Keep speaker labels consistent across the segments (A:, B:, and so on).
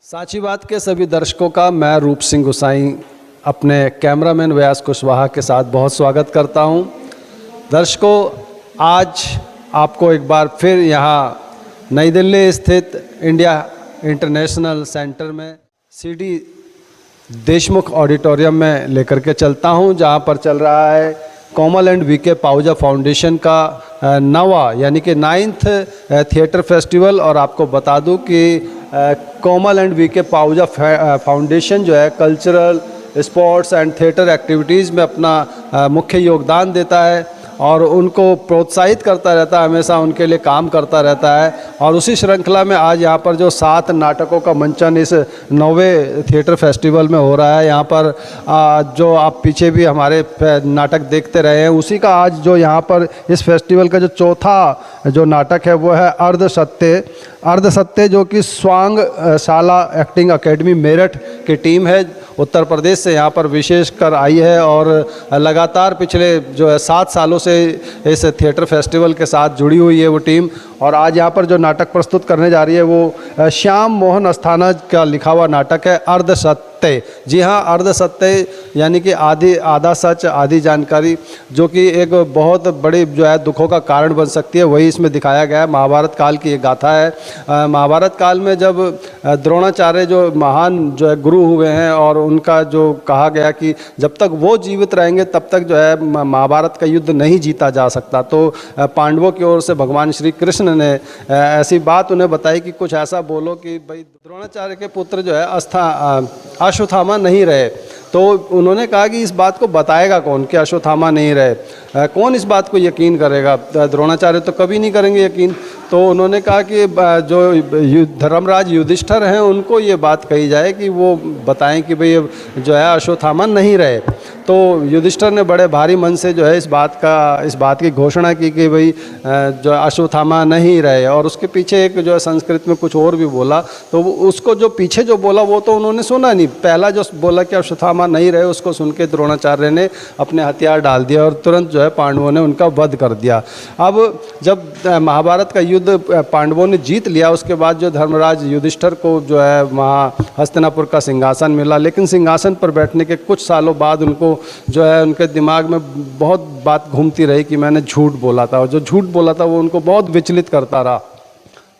A: साची बात के सभी दर्शकों का मैं रूप सिंह गोसाई अपने कैमरामैन व्यास कुशवाहा के साथ बहुत स्वागत करता हूं। दर्शकों, आज आपको एक बार फिर यहाँ नई दिल्ली स्थित इंडिया इंटरनेशनल सेंटर में सीडी देशमुख ऑडिटोरियम में लेकर के चलता हूं, जहां पर चल रहा है कोमल एंड वीके पाहुजा फाउंडेशन का नवा यानी कि 9th थिएटर फेस्टिवल। और आपको बता दूं कि कोमल एंड वीके पाहुजा फाउंडेशन जो है cultural, sports and theatre activities में अपना मुख्य योगदान देता है और उनको प्रोत्साहित करता रहता है, हमेशा उनके लिए काम करता रहता है। और उसी श्रृंखला में आज यहाँ पर जो 7 नाटकों का मंचन इस 9वें थिएटर फेस्टिवल में हो रहा है, यहाँ पर जो आप पीछे भी हमारे नाटक देखते रहे हैं, उसी का आज जो यहाँ पर इस फेस्टिवल का जो चौथा जो नाटक है वो है अर्धसत्य, जो कि स्वांग शाला एक्टिंग अकेडमी मेरठ की टीम है, उत्तर प्रदेश से यहाँ पर विशेषकर आई है और लगातार पिछले जो है 7 सालों से इस थिएटर फेस्टिवल के साथ जुड़ी हुई है वो टीम। और आज यहाँ पर जो नाटक प्रस्तुत करने जा रही है वो श्याम मोहन अस्थाना का लिखा हुआ नाटक है अर्धसत्य। जी हाँ, अर्धसत्य यानी कि आधा सच आधी जानकारी, जो कि एक बहुत बड़ी जो है दुखों का कारण बन सकती है, वही इसमें दिखाया गया है। महाभारत काल की एक गाथा है। महाभारत काल में जब द्रोणाचार्य जो महान जो है गुरु हुए हैं और उनका जो कहा गया कि जब तक वो जीवित रहेंगे तब तक जो है महाभारत का युद्ध नहीं जीता जा सकता, तो पांडवों की ओर से भगवान श्री कृष्ण ने ऐसी बात उन्हें बताई कि कुछ ऐसा बोलो कि भाई द्रोणाचार्य के पुत्र जो है अश्वत्थामा नहीं रहे। तो उन्होंने कहा कि इस बात को बताएगा कौन कि अश्वत्थामा नहीं रहे, कौन इस बात को यकीन करेगा? द्रोणाचार्य तो कभी नहीं करेंगे यकीन। तो उन्होंने कहा कि जो धर्मराज युधिष्ठिर हैं उनको ये बात कही जाए कि वो बताएं कि भाई जो है अश्वत्थामा नहीं रहे। तो युधिष्ठिर ने बड़े भारी मन से जो है इस बात की घोषणा की कि भाई जो अश्वत्थामा नहीं रहे। और उसके पीछे एक जो है संस्कृत में कुछ और भी बोला, तो उसको जो पीछे जो बोला वो तो उन्होंने सुना नहीं। पहला जो बोला कि अश्वत्थामा नहीं रहे, उसको सुन के द्रोणाचार्य ने अपने हथियार डाल दिया और तुरंत जो है पांडवों ने उनका वध कर दिया। अब जब महाभारत का युद्ध पांडवों ने जीत लिया, उसके बाद जो धर्मराज युधिष्ठिर को जो है वहाँ हस्तिनापुर का सिंहासन मिला, लेकिन सिंहासन पर बैठने के कुछ सालों बाद उनको जो है उनके दिमाग में बहुत बात घूमती रही कि मैंने झूठ बोला था, और जो झूठ बोला था वो उनको बहुत विचलित करता रहा।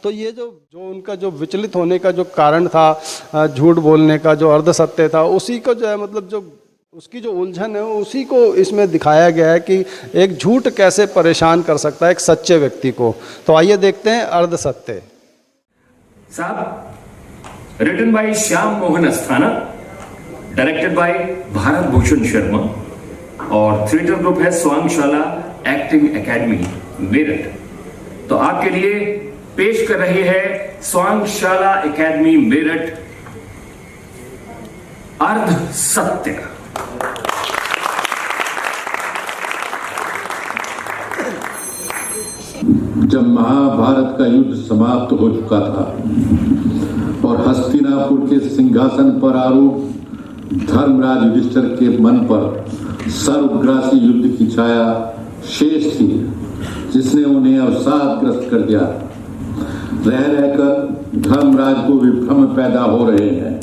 A: तो ये जो उनका जो विचलित होने का जो कारण था, झूठ बोलने का जो अर्धसत्य था, उसी को जो है मतलब जो उसकी जो उलझन है उसी को इसमें दिखाया गया है कि एक झूठ कैसे परेशान कर सकता है एक सच्चे व्यक्ति को। तो आइए देखते हैं अर्धसत्य।
B: साहब, written by Shyam Mohan Asthana, directed by Bharat Bhushan Sharma, और थिएटर ग्रुप है स्वांगशाला एक्टिंग एकेडमी मेरठ। तो आपके लिए पेश कर रही है स्वांगशाला एकेडमी मेरठ अर्धसत्य।
C: जब महाभारत का युद्ध समाप्त हो चुका था और हस्तिनापुर के सिंहासन पर आरूढ़ धर्मराज युधिष्ठिर के मन पर सर्वग्रासी युद्ध की छाया शेष थी, जिसने उन्हें अवसादग्रस्त कर दिया। रह रहकर धर्मराज को विभ्रम पैदा हो रहे हैं।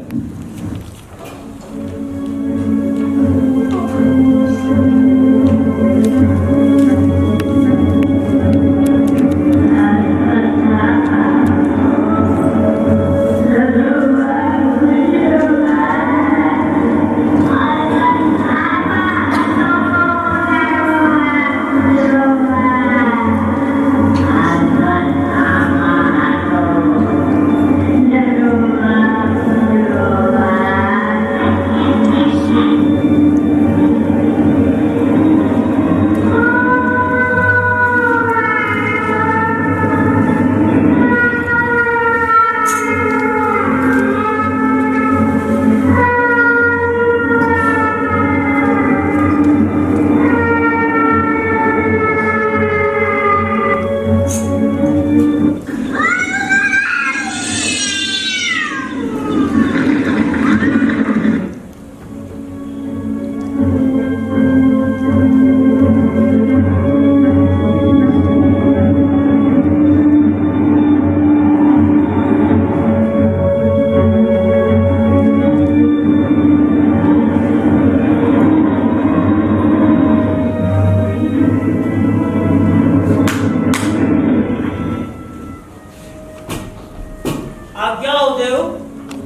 D: आज्ञा हो देव।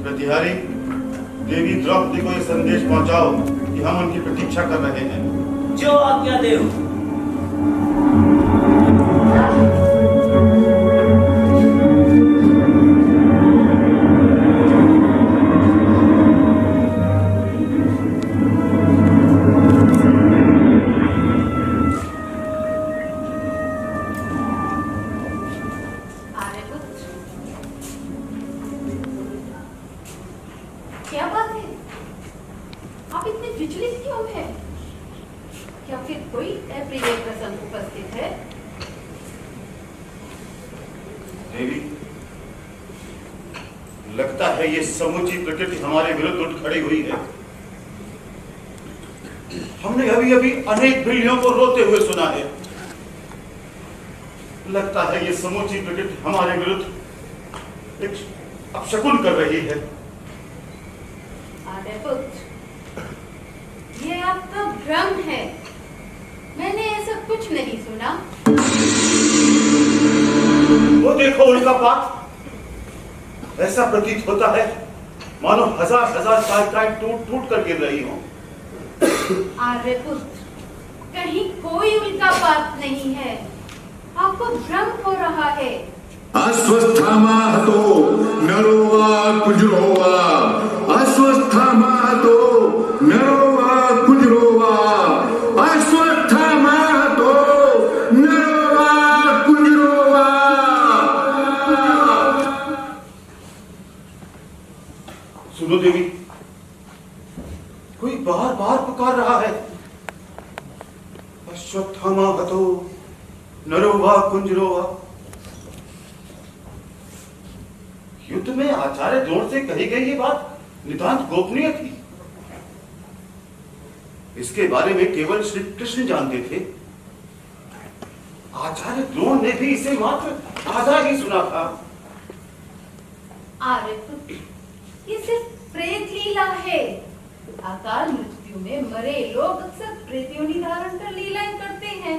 E: प्रतिहारी, देवी द्रौपदी को यह संदेश पहुंचाओ कि हम उनकी प्रतीक्षा कर रहे हैं।
D: जो आज्ञा देव।
F: क्या बात है? आप इतने विचलित क्यों हैं? क्या फिर कोई अप्रिय प्रसंग उपस्थित है?
E: देवी, लगता है ये समूची प्रकृति हमारे विरुद्ध उठ खड़ी हुई है। हमने अभी अभी अनेक बिल्लियों को रोते हुए सुना है। लगता है ये समूची प्रकृति हमारे विरुद्ध एक अपशकुन कर रही है।
F: आर्यपुत्र, ये आपका भ्रम है। मैंने ऐसा कुछ नहीं सुना।
E: वो देखो उनका पात। ऐसा प्रतीत होता है मानो हजार हजार शाखाएं टूट टूट कर गिर रही हों।
F: आर्यपुत्र, कहीं कोई उल्का पात नहीं है। आपको भ्रम हो रहा है।
C: अस्वस्थामा हतो नरो वा कुजरो वा, अस्वस्थामा हतो नरो वा कुजरो वा, अस्वस्थामा हतो नरो वा कुजरो वा।
E: सुनो देवी, कोई बार बार पुकार रहा है। अश्वत्थामा हतो नरो वा कुंजरो वा। युद्ध में आचार्य द्रोण से कही गई ये बात नितांत गोपनीय थी। इसके बारे में केवल श्री कृष्ण जानते थे। आचार्य द्रोण ने भी इसे मात्र आधा ही सुना था।
F: आर्यपुत्र, ये सिर्फ प्रेत लीला है। अकाल मृत्यु में मरे लोग अक्सर प्रेत योनि धारण कर लीलाएं करते हैं।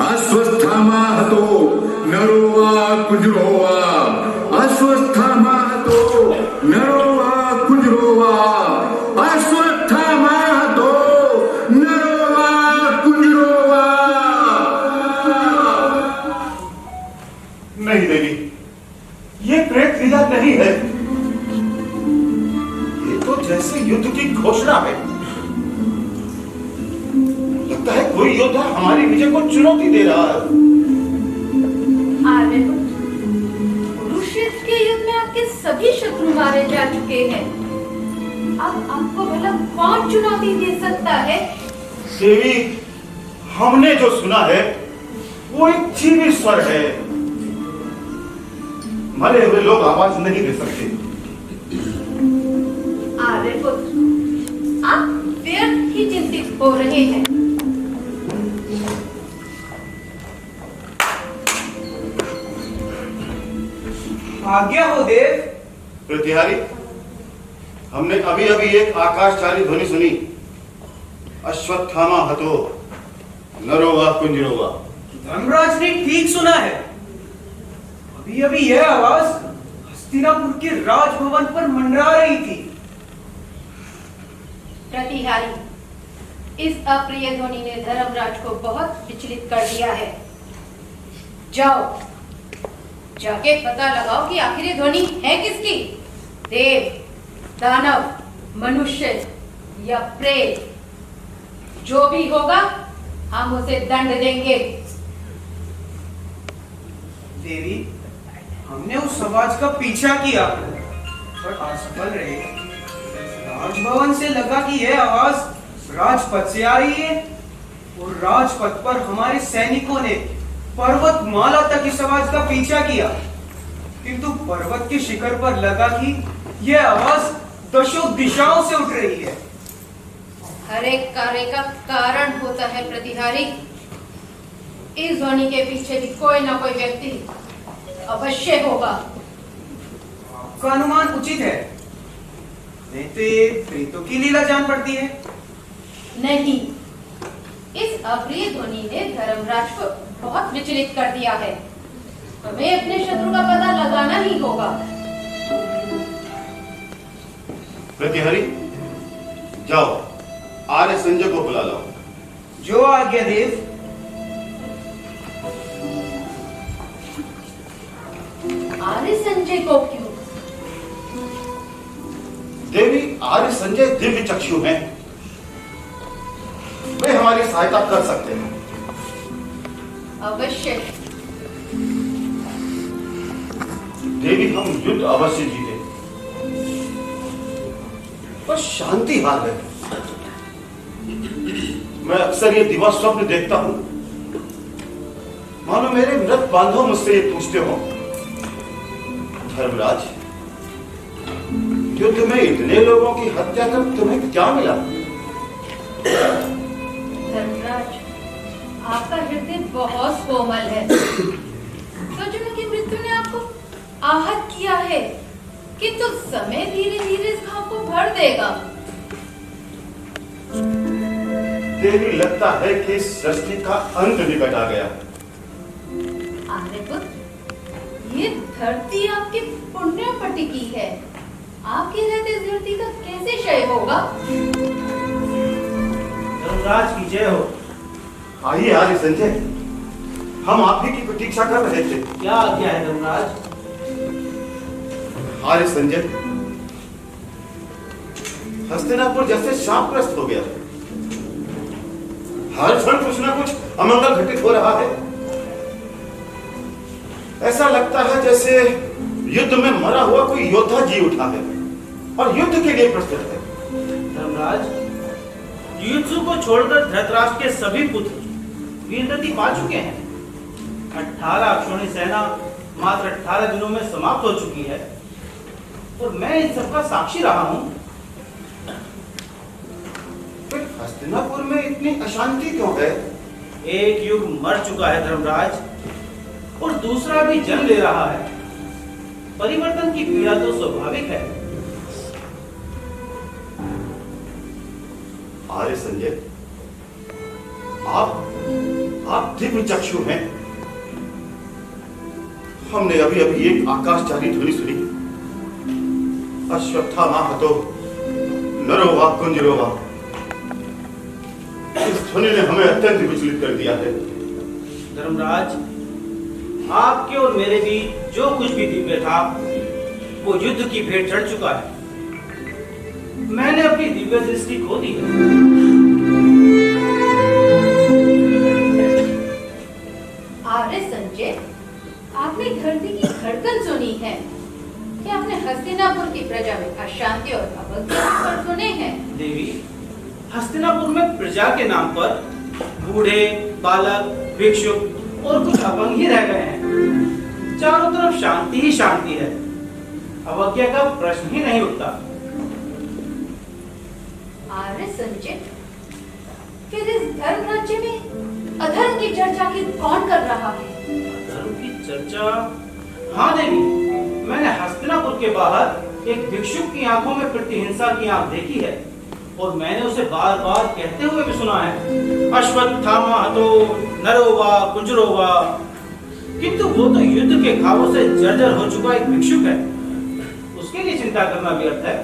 C: अस्वस्थामा हतो नरो वा कुजरो वा, अस्वस्थामा हतो नरो वा कुजरो वा, अस्वस्थामा हतो नरो वा कुजरो वा।
E: नहीं देवी, ये प्रेत लीला नहीं है। ये तो जैसे युद्ध की घोषणा है। लगता है कोई योद्धा हमारी विजय को चुनौती दे रहा है।
F: आर्यपुत्र, कुरुक्षेत्र के युद्ध में आपके सभी शत्रु मारे जा चुके हैं। अब आपको भला कौन चुनौती दे सकता है?
E: देवी, हमने जो सुना है वो एक जीवित स्वर है। मरे हुए लोग आवाज नहीं दे सकते।
F: आर्यपुत्र, आप व्यर्थ ही चिंतित हो रहे हैं।
D: आज्ञा हो देव।
E: प्रतिहारी, हमने अभी अभी एक आकाशचारी ध्वनि सुनी। अश्वत्थामा हतो नरो वा कुंजरो वा।
D: धर्मराज ने ठीक सुना है। अभी अभी यह आवाज हस्तिनापुर के राजभवन पर मंडरा रही थी।
F: प्रतिहारी, इस अप्रिय ध्वनि ने धर्मराज को बहुत विचलित कर दिया है। जाओ, जाके पता लगाओ कि आखिर ये ध्वनि है किसकी। देव, दानव, मनुष्य या प्रेत, जो भी होगा हम उसे दंड देंगे।
D: देवी, हमने उस आवाज का पीछा किया पर असफल रहे। राजभवन से लगा कि यह आवाज राजपथ से आ रही है और राजपथ पर हमारे सैनिकों ने पर्वतमाला तक इस आवाज का पीछा किया, किंतु पर्वत के शिखर पर लगा कि यह आवाज दशों दिशाओं से उठ रही है।
F: हर एक कार्य का कारण होता है प्रतिहारी। इस ध्वनि के पीछे भी कोई ना कोई व्यक्ति अवश्य होगा।
D: आपका अनुमान उचित है, नहीं तो ये प्रेतों की लीला जान पड़ती है।
F: नहीं, इस अप्रिय ध्वनि ने धर्मराज को बहुत विचलित कर दिया है। हमें अपने शत्रु का पता लगाना ही होगा।
E: प्रतिहरी, जाओ आर्य संजय को बुला लाओ।
D: जो आज्ञा देव।
F: आर्य संजय को क्यों?
E: देवी, आर्य संजय दिव्य चक्षु हैं, वे हमारी सहायता कर सकते हैं।
F: अवश्य।
E: देवी, हम युद्ध अवश्य जीते, पर शांति हार गए। मैं अक्सर ये दिवा स्वप्न देखता हूं, मानो मेरे मृत बांधव मुझसे ये पूछते हो, धर्मराज, युद्ध में इतने लोगों की हत्या कर तुम्हें क्या मिला?
F: धर्मराज, आपका हृदय बहुत कोमल है। स्वजनों की मृत्यु ने आपको आहत किया है, किंतु समय धीरे धीरे इस घाव को भर देगा।
E: देवी, लगता है कि इस सृष्टि का अंत निकट आ गया।
F: आर्यपुत्र, ये धरती आपके पुण्य पर टिकी है, आपके रहते इस धरती का कैसे क्षय होगा?
D: धर्मराज की जय हो।
E: आइए आर्य संजय, हम आप ही की प्रतीक्षा कर रहे थे।
D: क्या आज्ञा है धर्मराज?
E: आर्य संजय, हस्तिनापुर जैसे शापग्रस्त हो गया, हर क्षण कुछ ना कुछ अमंगल घटित हो रहा है। ऐसा लगता है जैसे युद्ध में मरा हुआ कोई योद्धा जी उठा है और युद्ध के लिए प्रस्तुत है।
D: धर्मराज, युयुत्सु को छोड़कर धृतराष्ट्र के सभी पुत्र वीरगति पा चुके हैं। 18 अक्षौणी सेना मात्र 18 दिनों में समाप्त हो चुकी है और मैं इस सबका साक्षी रहा हूं।
E: फिर हस्तिनापुर में इतनी अशांति क्यों है?
D: एक युग मर चुका है धर्मराज, और दूसरा भी जन्म ले रहा है। परिवर्तन की पीड़ा तो स्वाभाविक है।
E: आर्य संजय, आप दिव्य चक्षु हैं। हमने अभी अभी एक आकाशचारी ध्वनि सुनी, अश्वत्थामा हतो नरो वा कुंजरो वा। इस ध्वनि ने हमें अत्यंत विचलित कर दिया है।
D: धर्मराज, आपके और मेरे बीच जो कुछ भी दिव्य था वो युद्ध की भेंट चढ़ चुका है। मैंने अपनी दिव्य दृष्टि खो दी है।
F: आर्य संजय, आपने धरती की धड़कन सुनी है? क्या आपने हस्तिनापुर की प्रजा में अशांति और अवज्ञा पर सुने हैं?
D: देवी, हस्तिनापुर में प्रजा के नाम पर बूढ़े, बालक, भिक्षुक और कुछ अपंग ही रह गए हैं। चारों तरफ शांति ही शांति है, अवज्ञा का प्रश्न ही नहीं उठता।
F: आर्य संजय, फिर इस धर्म राज्य में अधर्म की चर्चा की कौन कर रहा है?
D: धर्म की चर्चा? हाँ देवी, मैंने हस्तिनापुर के बाहर एक भिक्षुक की आंखों में प्रतिहिंसा की आंख देखी है, और मैंने उसे बार बार कहते हुए भी सुना है, अश्वत्थामा हतो नरो वा कुंजरो वा। किंतु वो तो युद्ध के घावों से जर्जर हो चुका एक भिक्षुक है, उसके लिए चिंता करना व्यर्थ है।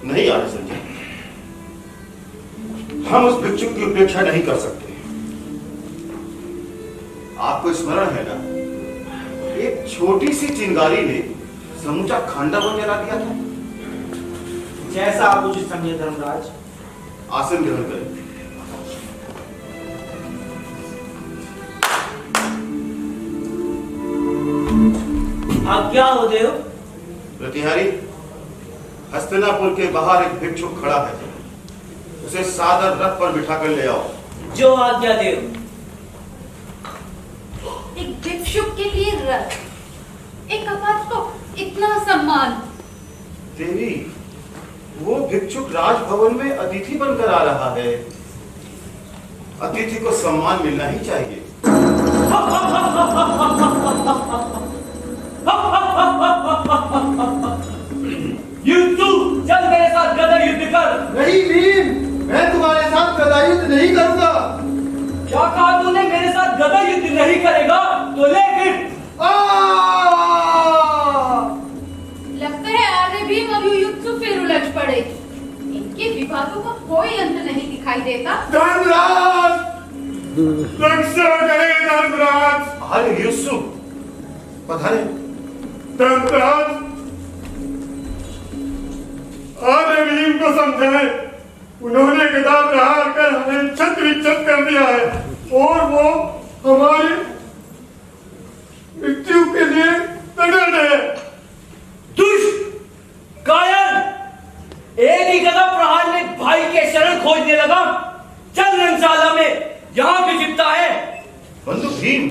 E: नहीं आर्य संजय, हम उस भिक्षुक की उपेक्षा नहीं कर सकते। आपको स्मरण है ना, एक छोटी सी चिंगारी ने समूचा खांडा को जला दिया था।
D: जैसा आप उचित समझे धर्मराज।
E: आसन ग्रहण करें।
D: आज्ञा हो देव।
E: प्रतिहारी, हस्तिनापुर के बाहर एक भिक्षुक खड़ा है, उसे सादर रथ पर बिठाकर ले आओ।
D: जो आज्ञा देव।
F: एक भिक्षुक के लिए रथ, एक अपात्र को इतना सम्मान।
E: देवी, वो भिक्षुक राजभवन में अतिथि बनकर आ रहा है। अतिथि को सम्मान मिलना ही चाहिए।
D: युद्धू, चल मेरे साथ गदा युद्ध कर।
G: नहीं वीर, मैं तुम्हारे साथ गदा युद्ध नहीं करूंगा।
D: क्या कहा तूने? मेरे साथ गदा युद्ध नहीं करेगा तो ले फिर।
F: लगता है आर्य भीम और युयुत्सु फिर
E: अरे यूसुफ पधारे। धर्मराज आर्य भीम को समझाए, उन्होंने गदा प्रहार कर हमें छत विच्छत कर दिया है और वो हमारी मृत्यु के लिए तड़प है।
H: दुष्ट कायर, एक ही गदा प्रहार में भाई के शरण खोजने लगा। चल रंगशाला में, यहाँ भी जितना है।
E: बंधु भीम,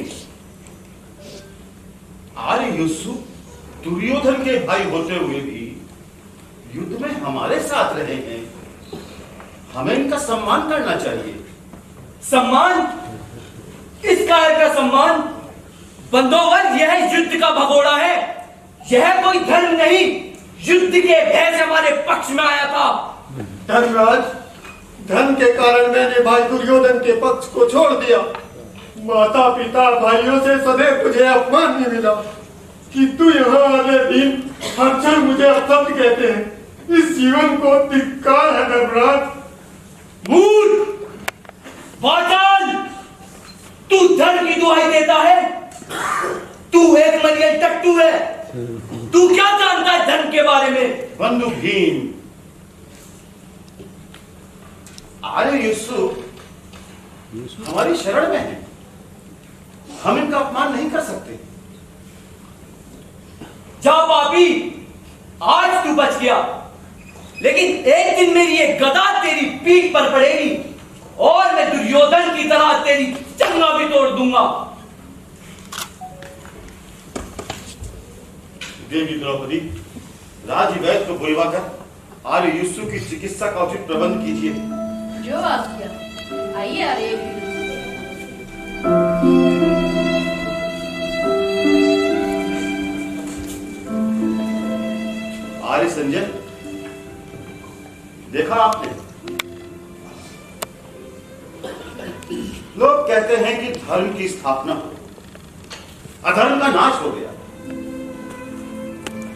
E: आर्य यूसुफ दुर्योधन के भाई होते हुए भी युद्ध में हमारे साथ रहे हैं, हमें इनका सम्मान करना चाहिए।
H: सम्मान? किस कायर का सम्मान? बंदोबस्त, यह युद्ध का भगोड़ा है। यह कोई धर्म नहीं, युद्ध के भय से हमारे पक्ष में आया था।
G: धर्मराज, धन के कारण मैंने भाई दुर्योधन के पक्ष को छोड़ दिया। माता पिता भाइयों से सदैव तुझे अपमान नहीं मिला, किंतु यहाँ आने दिन हर क्षण मुझे अपशब्द कहते हैं। इस जीवन को धिक्कार है धर्मराज।
H: मूर्ख, वाचाल, तू धर्म की दुहाई देता है? तू एक मरियल टट्टू है। तू क्या जानता है धर्म के बारे में?
E: बंधु भीम, आर्य यूसुफ हमारी शरण में है, हम इनका अपमान नहीं कर सकते।
H: जा पापी, आज तू बच गया, लेकिन एक दिन मेरी ये गदा तेरी पीठ पर पड़ेगी और मैं दुर्योधन की तरह तेरी चंगा भी तोड़ दूंगा।
E: देवी द्रौपदी, राज वैद्य को बुलवाकर आर्य यूसुफ की चिकित्सा का उचित प्रबंध कीजिए।
F: जो आज्ञा। आइए आर्य भीम।
E: आर्य संजय, देखा आपने, लोग कहते हैं कि धर्म की स्थापना हो, अधर्म का नाश हो गया,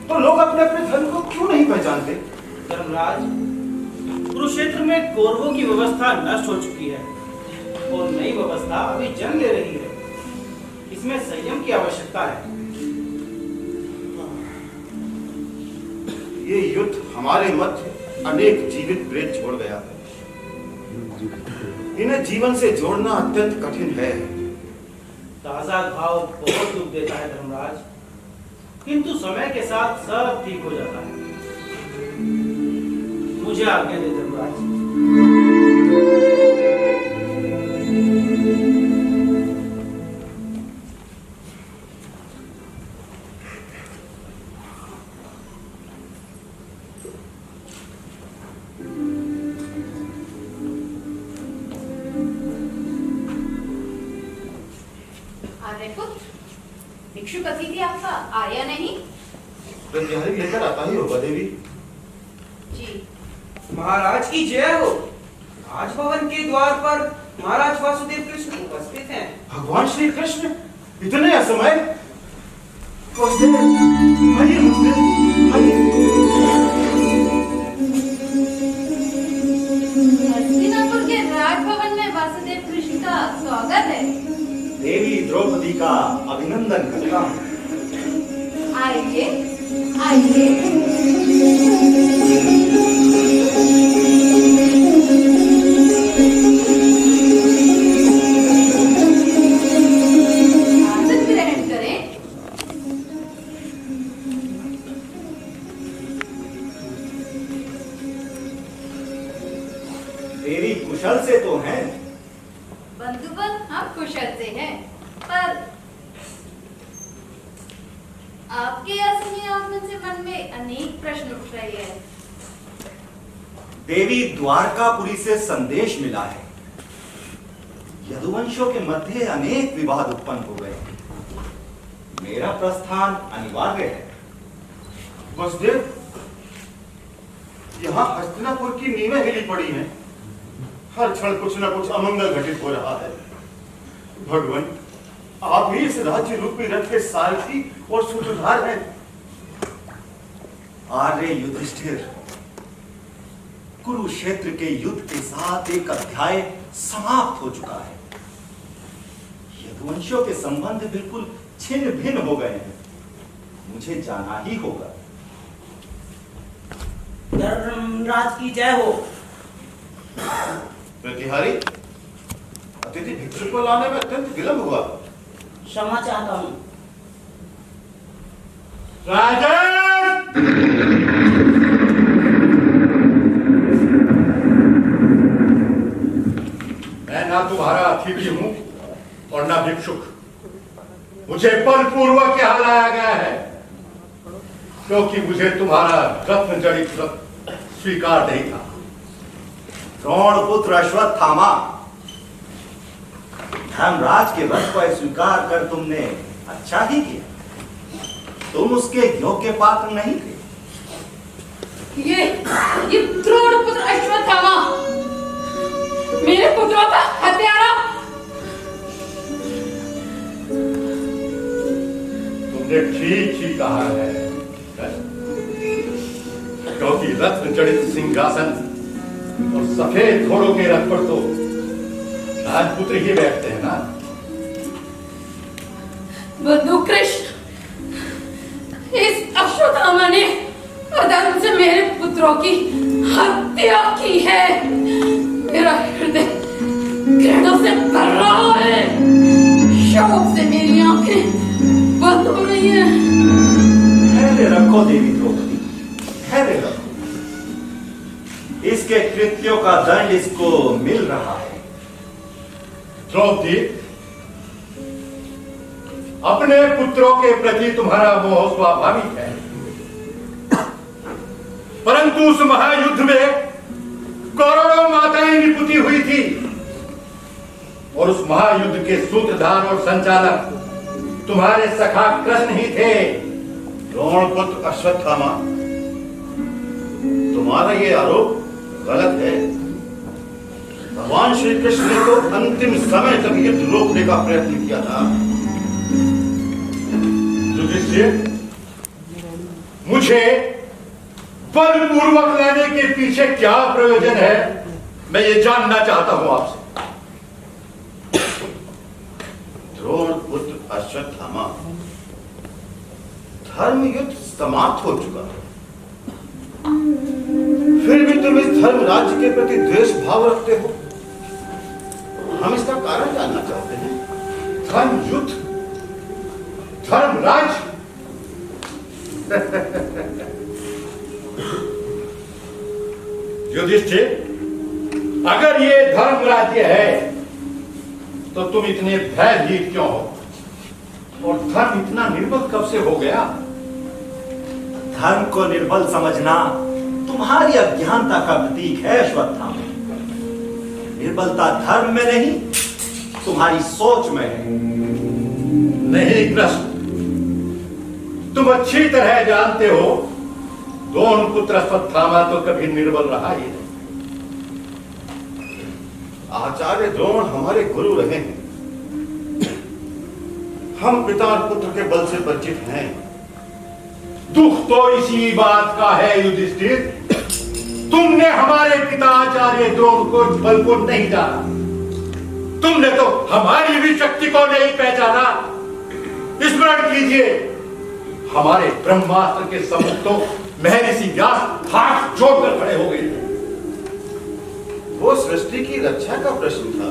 E: तो लोग अपने अपने धर्म को क्यों नहीं पहचानते?
D: धर्मराज, कुरुक्षेत्र में कौरवों की व्यवस्था नष्ट हो चुकी है और नई व्यवस्था अभी जन्म ले रही है। इसमें संयम की आवश्यकता है।
E: ये युद्ध हमारे मध्य अनेक जीवित प्रेत छोड़ गया है, इन्हें जीवन से जोड़ना अत्यंत कठिन है।
D: ताजा घाव बहुत दुख देता है धर्मराज, किंतु समय के साथ सब ठीक हो जाता है। मुझे आज्ञा दे धर्मराज।
F: भिक्षुक अतिथि आपका आया नहीं?
E: प्रत्याहारी लेकर आता ही होगा देवी।
F: जी।
D: महाराज की जय हो। राजभवन के द्वार पर महाराज वासुदेव कृष्ण उपस्थित हैं।
E: भगवान श्री कृष्ण इतने असमय? वासुदेव, आइए वासुदेव, आइए।
F: हस्तिनापुर के राजभवन में वासुदेव कृष्ण का स्वागत है।
E: देवी द्रौपदी का अभिनंदन करता हूँ।
F: आइए, आइए। आसन ग्रहण करें।
E: देवी कुशल से तो हैं?
F: बंधुबल हम कुशल से हैं, पर आपके असली आगमन से मन में अनेक प्रश्न उठ रहे हैं।
I: देवी, द्वारकापुरी से संदेश मिला है। यदुवंशों के मध्य अनेक विवाद उत्पन्न हो गए। मेरा प्रस्थान अनिवार्य है।
E: वासुदेव, यहाँ हस्तिनापुर की नींवें हिली पड़ी हैं। हर क्षण कुछ न कुछ अमंगल घटित हो रहा है। भगवान, आप ही इस राज्य रूपी रथ के सारथी और सूत्रधार हैं।
I: आर्य युधिष्ठिर, कुरुक्षेत्र के युद्ध के साथ एक अध्याय समाप्त हो चुका है। रघुवंशियों के संबंध बिल्कुल छिन्न भिन्न हो गए हैं। मुझे जाना ही होगा।
H: धर्मराज की जय हो।
E: प्रतिहारी, अतिथि भिक्षु को लाने में अत्यंत विलंब हुआ।
H: क्षमा चाहता हूँ।
G: राजन! मैं ना तुम्हारा अतिथि हूं और ना भिक्षुक। मुझे बलपूर्वक यहाँ लाया गया है क्योंकि मुझे तुम्हारा रत्न जड़ित व्रत स्वीकार नहीं था।
I: द्रोण पुत्र अश्वत्थामा, धर्मराज के व्रत को स्वीकार कर तुमने अच्छा ही किया। तुम उसके योग्य पात्र नहीं थे।
F: ये द्रोण पुत्र अश्वत्थामा मेरे पुत्रों का हत्यारा।
G: तुमने ठीक ही कहा है, क्योंकि रत्न जड़ित सिंहासन और सफेद घोड़ों के रथ पर तो राजपुत्र ही बैठते हैं ना।
F: बंधु कृष्ण, इस अश्वत्थामा ने अधर्म से मेरे पुत्रों की हत्या की है। मेरा हृदय घृणा से भर रहा है। शोक से मेरी आंखें बंद हो रही हैं।
I: धैर्य रखो देवी द्रौपदी, धैर्य रखो। इसके कृत्यों का दंड इसको मिल रहा है।
G: द्रौपदी, अपने पुत्रों के प्रति तुम्हारा मोह स्वाभाविक है, परंतु उस महायुद्ध में करोड़ों माताएं निपुती हुई थी और उस महायुद्ध के सूत्रधार और संचालक तुम्हारे सखा कृष्ण ही थे।
E: द्रोण पुत्र अश्वत्थामा, तुम्हारा ये आरोप गलत है। भगवान श्री कृष्ण ने तो अंतिम समय तक युद्ध रोकने का प्रयत्न किया था।
G: युधिष्ठिर, मुझे बलपूर्वक लाने के पीछे क्या प्रयोजन है, मैं ये जानना चाहता हूं आपसे।
E: द्रोण पुत्र अश्वत्थामा, धर्म युद्ध समाप्त हो चुका है, फिर भी तुम इस धर्म राज्य के प्रति द्वेष भाव रखते हो। हम इसका कारण जानना चाहते हैं।
G: धर्म युद्ध, धर्म राज्य। युधिष्ठिर, अगर ये धर्म राज्य है तो तुम इतने भयभीत क्यों हो? और धर्म इतना निर्बल कब से हो गया?
I: धर्म को निर्बल समझना तुम्हारी अज्ञानता का प्रतीक है अश्वत्थामा। निर्बलता धर्म में नहीं, तुम्हारी सोच में है।
G: नहीं कृष्ण, तुम अच्छी तरह जानते हो द्रोण पुत्र अश्वत्थामा तो कभी निर्बल रहा ही नहीं।
E: आचार्य द्रोण हमारे गुरु रहे हैं। हम पिता और पुत्र के बल से परिचित हैं।
G: दुख तो इसी बात का है युधिष्ठिर, तुमने हमारे पिता आचार्य द्रोण को बल को नहीं जाना। तुमने तो हमारी भी शक्ति को नहीं पहचाना। स्मरण कीजिए, हमारे ब्रह्मास्त्र के सम्मुख तो महर्षि व्यास हाथ जोड़कर खड़े हो गए थे।
E: वो सृष्टि की रक्षा का प्रश्न था।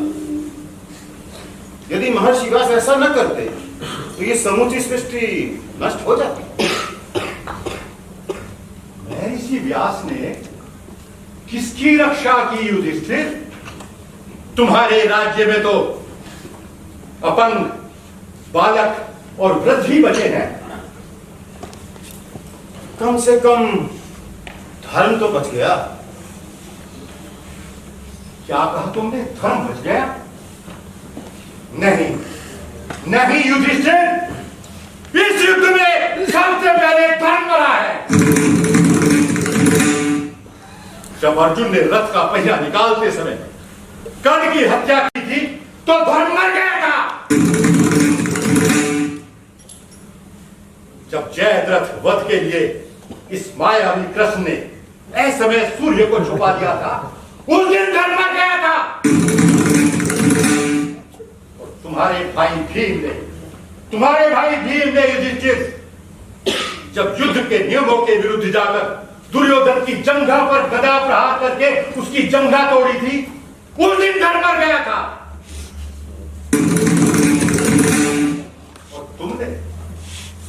E: यदि महर्षि व्यास ऐसा न करते तो ये समूची सृष्टि नष्ट हो जाती।
G: महर्षि व्यास ने किसकी रक्षा की युधिष्ठिर? तुम्हारे राज्य में तो अपंग, बालक और वृद्ध ही बचे हैं।
E: कम से कम धर्म तो बच गया।
G: क्या कहा तुमने? धर्म बच गया? नहीं नहीं युधिष्ठिर, इस युद्ध में सबसे पहले धर्म मरा है। जब अर्जुन ने रथ का पहिया निकालते समय कर्ण की हत्या की थी तो धर्म मर गया था। जब जयद्रथ वध के लिए इस मायावी कृष्ण ने ऐसे समय सूर्य को छुपा दिया था, उस दिन धर्म मर गया था। और
E: तुम्हारे भाई भीम ने युधिष्ठिर जब युद्ध के नियमों के विरुद्ध जाकर दुर्योधन की जंघा पर गदा प्रहार करके उसकी जंघा तोड़ी थी, उस दिन धड़ पर गया था। और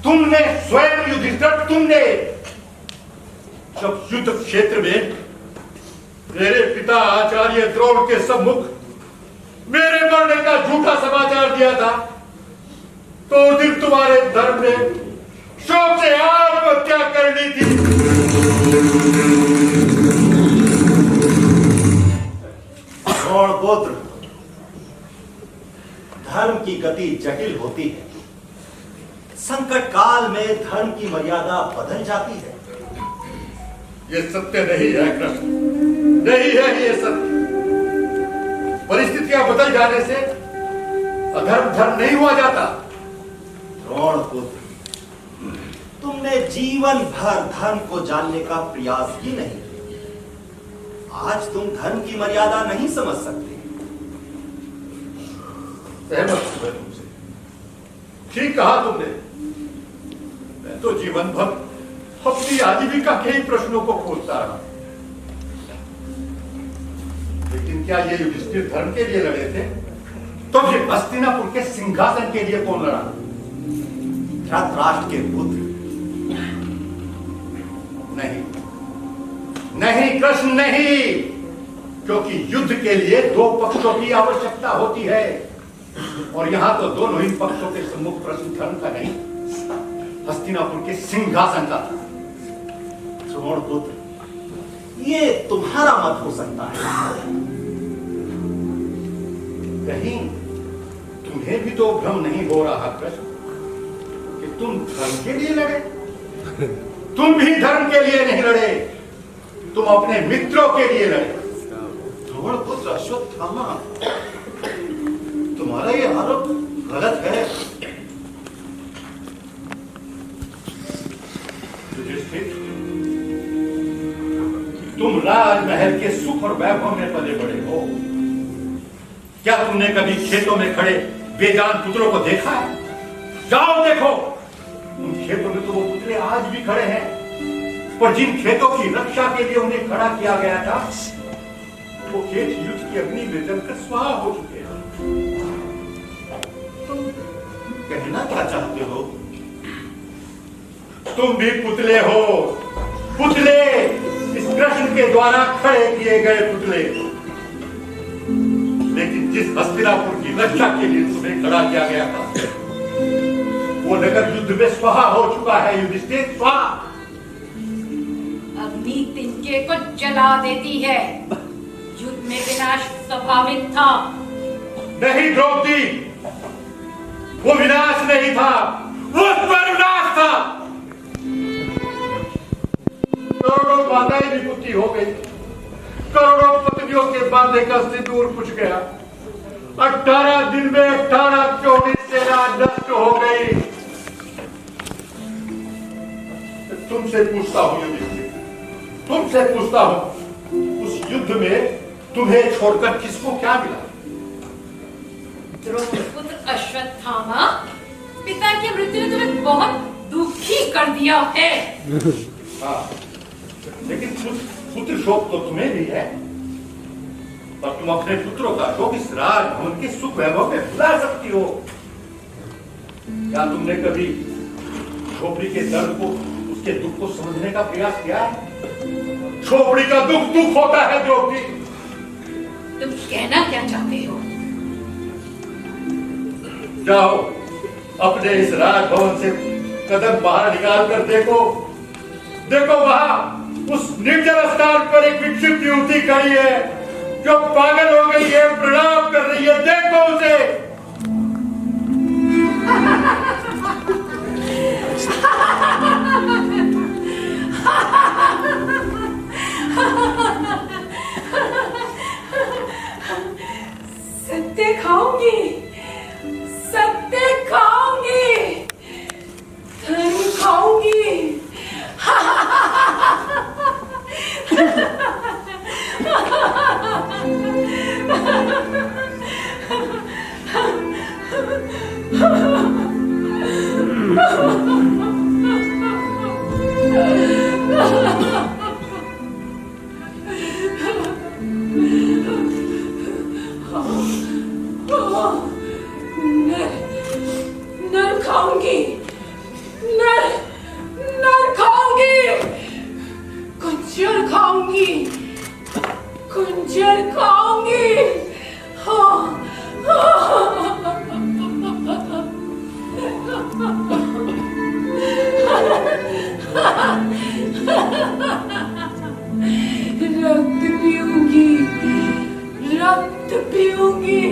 E: तुमने स्वयं युधिष्ठिर, तुमने जब युद्ध क्षेत्र में मेरे पिता आचार्य द्रोण के सम्मुख मेरे मरने का झूठा समाचार दिया था, तो उस दिन तुम्हारे धर्म ने शोक से आत्महत्या कर ली थी।
I: द्रोण पुत्र, धर्म की गति जटिल होती है। संकट काल में धर्म की मर्यादा बदल जाती है।
E: ये सत्य नहीं है कृष्ण, नहीं है ये सत्य। परिस्थितियां बदल जाने से अधर्म धर्म नहीं हुआ जाता।
I: द्रोण पुत्र, तुमने जीवन भर धर्म को जानने का प्रयास ही नहीं किया। आज तुम धर्म की मर्यादा नहीं समझ सकते।
E: सहमत हूं मैं तुमसे, ठीक कहा तुमने। मैं तो जीवन भर अपनी आजीविका के ही प्रश्नों को खोजता रहा, लेकिन क्या ये युधिष्ठिर धर्म के लिए लड़े थे? तो ये हस्तिनापुर के सिंहासन के लिए कौन लड़ा?
I: धृतराष्ट्र के पुत्र।
E: नहीं कृष्ण, नहीं, क्योंकि युद्ध के लिए दो पक्षों की आवश्यकता होती है, और यहां तो दोनों ही पक्षों के सम्मुख प्रश्न धर्म का नहीं, हस्तिनापुर के सिंहासन का था।
I: द्रोण पुत्र, ये तुम्हारा मत हो सकता है।
E: कहीं तुम्हें भी तो भ्रम नहीं हो रहा कृष्ण कि तुम धर्म के लिए लड़े? तुम भी धर्म के लिए नहीं लड़े, तुम अपने मित्रों के लिए लड़े।
I: द्रोण पुत्र अश्वत्थामा, तुम्हारा ये आरोप गलत है।
E: तुम राजमहल के सुख और वैभव में पले बड़े हो। क्या तुमने कभी खेतों में खड़े बेजान पुत्रों को देखा है? जाओ देखो, उन खेतों में तो वो पुतले आज भी खड़े हैं, पर जिन खेतों की रक्षा के लिए उन्हें खड़ा किया गया था, वो खेत युद्ध की अग्नि में जलकर स्वाहा हो चुके हैं।
I: तुम कहना क्या चाहते हो?
E: तुम भी पुतले हो, पुतले, इस कृष्ण के द्वारा खड़े किए गए पुतले। लेकिन जिस हस्तिनापुर की रक्षा के लिए तुम्हें खड़ा किया गया था, वो नगर युद्ध में स्वाहा हो चुका है युधिष्ठिर, स्वाहा।
F: अग्नि तिनके को जला देती है, युद्ध में विनाश स्वाभाविक था।
E: नहीं द्रौपदी, वो विनाश नहीं था, वो विनाश था। करोड़ों माताएं विमुक्ति हो गई, करोड़ों पत्नियों के बांधे का सिंदूर कुछ गया। 18 दिन में 18 करोड़ सेना नष्ट हो गई। तुमसे पूछता हूं युधिष्ठिर, तुमसे पूछता हूं, उस युद्ध में तुम्हें छोड़कर किसको क्या मिला?
F: द्रौपदी अश्वत्थामा, पिता की मृत्यु ने तुम्हें बहुत दुखी कर दिया है।
E: हाँ, लेकिन पुत्र शोक तो तुम्हें भी है, और तुम अपने पुत्रों का शोक इस राजभवन के सुख वैभव में भुला सकती हो। क्या तुमने कभी छोपड़ी के दर्द को, उसके दुख को समझने का प्रयास किया है? छोपड़ी का दुख दुख होता है द्रौपदी।
F: तुम कहना क्या चाहते हो?
E: जाओ, अपने इस राजभवन से कदम बाहर निकाल कर देखो, देखो वहां उस निर्जल स्थान पर एक विक्षिप्त युवती खड़ी है, जो पागल हो गई है, प्रणाम कर रही है, देखो उसे।
F: सत्य खाऊंगी, सत्य खाऊंगी, धर्म खाऊंगी।
J: रक्त पीऊंगी, रक्त पीऊंगी।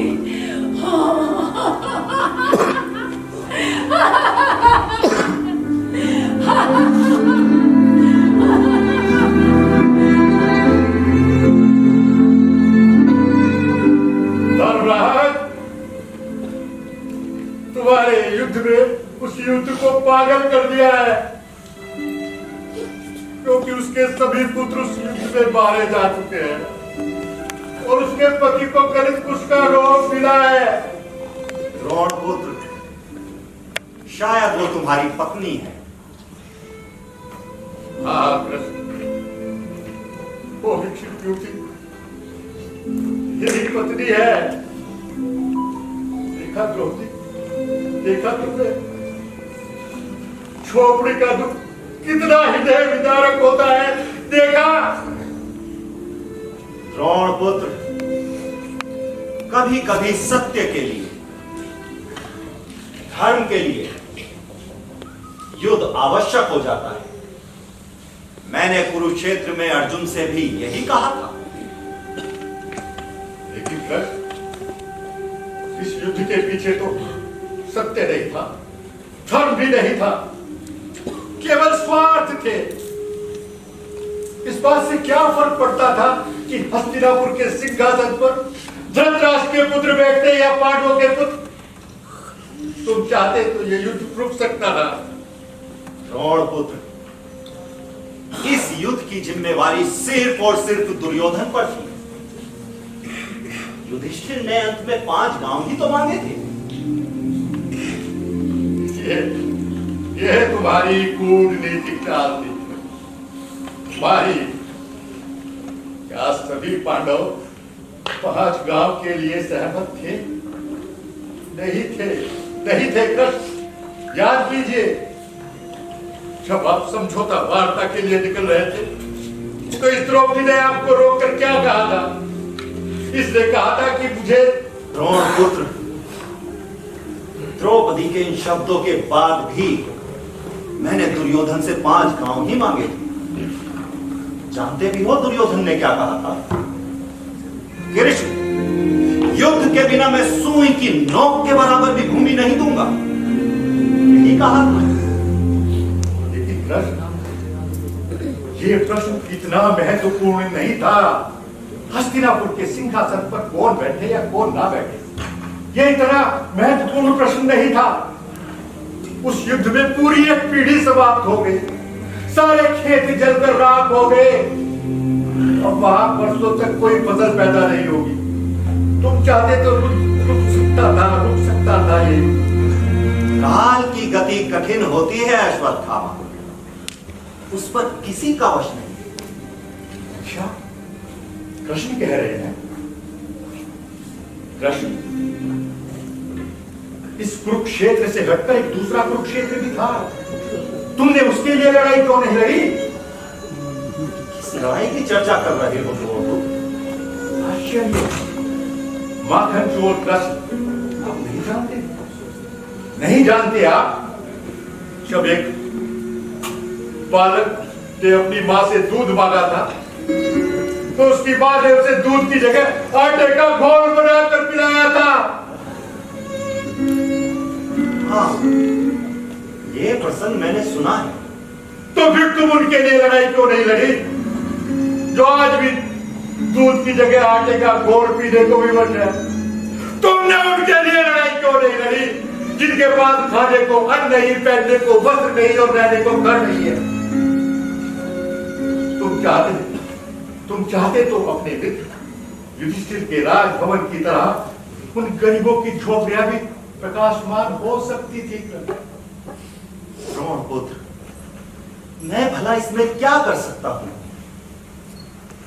G: धर्मराज, तुम्हारे युद्ध में उस युद्ध को पागल कर दिया है, क्योंकि उसके सभी पुत्र उस युद्ध में मारे जा चुके हैं और उसके पति को गलित कुश का रोग मिला है।
I: द्रोण पुत्र, शायद वो तुम्हारी पत्नी है।
G: हाँ कृष्ण, वो विक्षित युवती यही पत्नी है। देखा द्रौपदी, देखा तुमने छोपड़ी का दुख कितना हृदय विदारक होता है, देखा?
I: द्रोण पुत्र, कभी कभी सत्य के लिए, धर्म के लिए युद्ध आवश्यक हो जाता है। मैंने कुरुक्षेत्र में अर्जुन से भी यही कहा था।
G: लेकिन कृष्ण, इस युद्ध के पीछे तो सत्य नहीं था, धर्म भी नहीं था, केवल स्वार्थ थे। इस बात से क्या फर्क पड़ता था कि हस्तिनापुर के सिंहासन पर धृतराष्ट्र के पुत्र बैठते या पांडवों के पुत्र? तुम चाहते तो ये युद्ध रुक सकता था।
I: द्रोण पुत्र, इस युद्ध की जिम्मेवारी सिर्फ और सिर्फ दुर्योधन पर थी। युधिष्ठिर ने अंत में 5 गांव ही तो मांगे थे।
G: ये तुम्हारी कूटनीतिक चाल थी। तुम्हारी क्या सभी पांडव 5 गांव के लिए सहमत थे? नहीं थे, नहीं थे कृष्ण। याद कीजिए, जब आप समझौता वार्ता के लिए निकल रहे थे तो इस द्रौपदी ने आपको रोककर क्या कहा था? इसने कहा था कि मुझे
I: द्रोण पुत्र, द्रौपदी के इन शब्दों के बाद भी मैंने दुर्योधन से 5 गांव ही मांगे थे। जानते भी हो दुर्योधन ने क्या कहा था? कृष्ण, युद्ध के बिना मैं सुई की नोक के बराबर भी भूमि नहीं दूंगा, यही कहा था।
G: लेकिन कृष्ण, ये प्रश्न इतना महत्वपूर्ण नहीं था। हस्तिनापुर के सिंहासन पर कौन बैठे या कौन ना बैठे, ये इतना महत्वपूर्ण प्रश्न नहीं था। उस युद्ध में पूरी एक पीढ़ी समाप्त हो गई, सारे खेत जलकर राख हो गए, अब वहां वर्षों तक कोई फसल पैदा नहीं होगी। तुम चाहते तो रुक सकता था ये।
I: काल की गति कठिन होती है अश्वत्थामा, उस पर किसी का वश नहीं।
G: क्या कृष्ण कह रहे हैं? कृष्ण, इस कुरुक्षेत्र से हटकर एक दूसरा कुरुक्षेत्र भी था, तुमने उसके लिए लड़ाई क्यों नहीं लड़ी?
I: किस लड़ाई की चर्चा कर रहे हो तुम?
G: आश्चर्य, माखन चोर कृष्ण आप नहीं जानते? नहीं जानते आप? जब एक बालक ने अपनी मां से दूध मांगा था तो उसकी मां ने उसे दूध की जगह आटे का घोल बनाकर पिलाया था।
I: हाँ, ये प्रसंग मैंने सुना है।
G: तो फिर तुम उनके लिए लड़ाई क्यों नहीं लड़ी, जो आज भी दूध की जगह आटे का घोल पीने को विवश है? तुमने उनके लिए लड़ाई क्यों नहीं लड़ी, जिनके पास खाने को अन्न नहीं, पहनने को वस्त्र नहीं और रहने को घर नहीं है? तुम चाहते तो अपने मित्र युधिष्ठिर के राजभवन की तरह उन गरीबों की झोपड़ियां भी प्रकाशमान हो सकती थी।
I: द्रोण पुत्र, मैं भला इसमें क्या कर सकता हूं?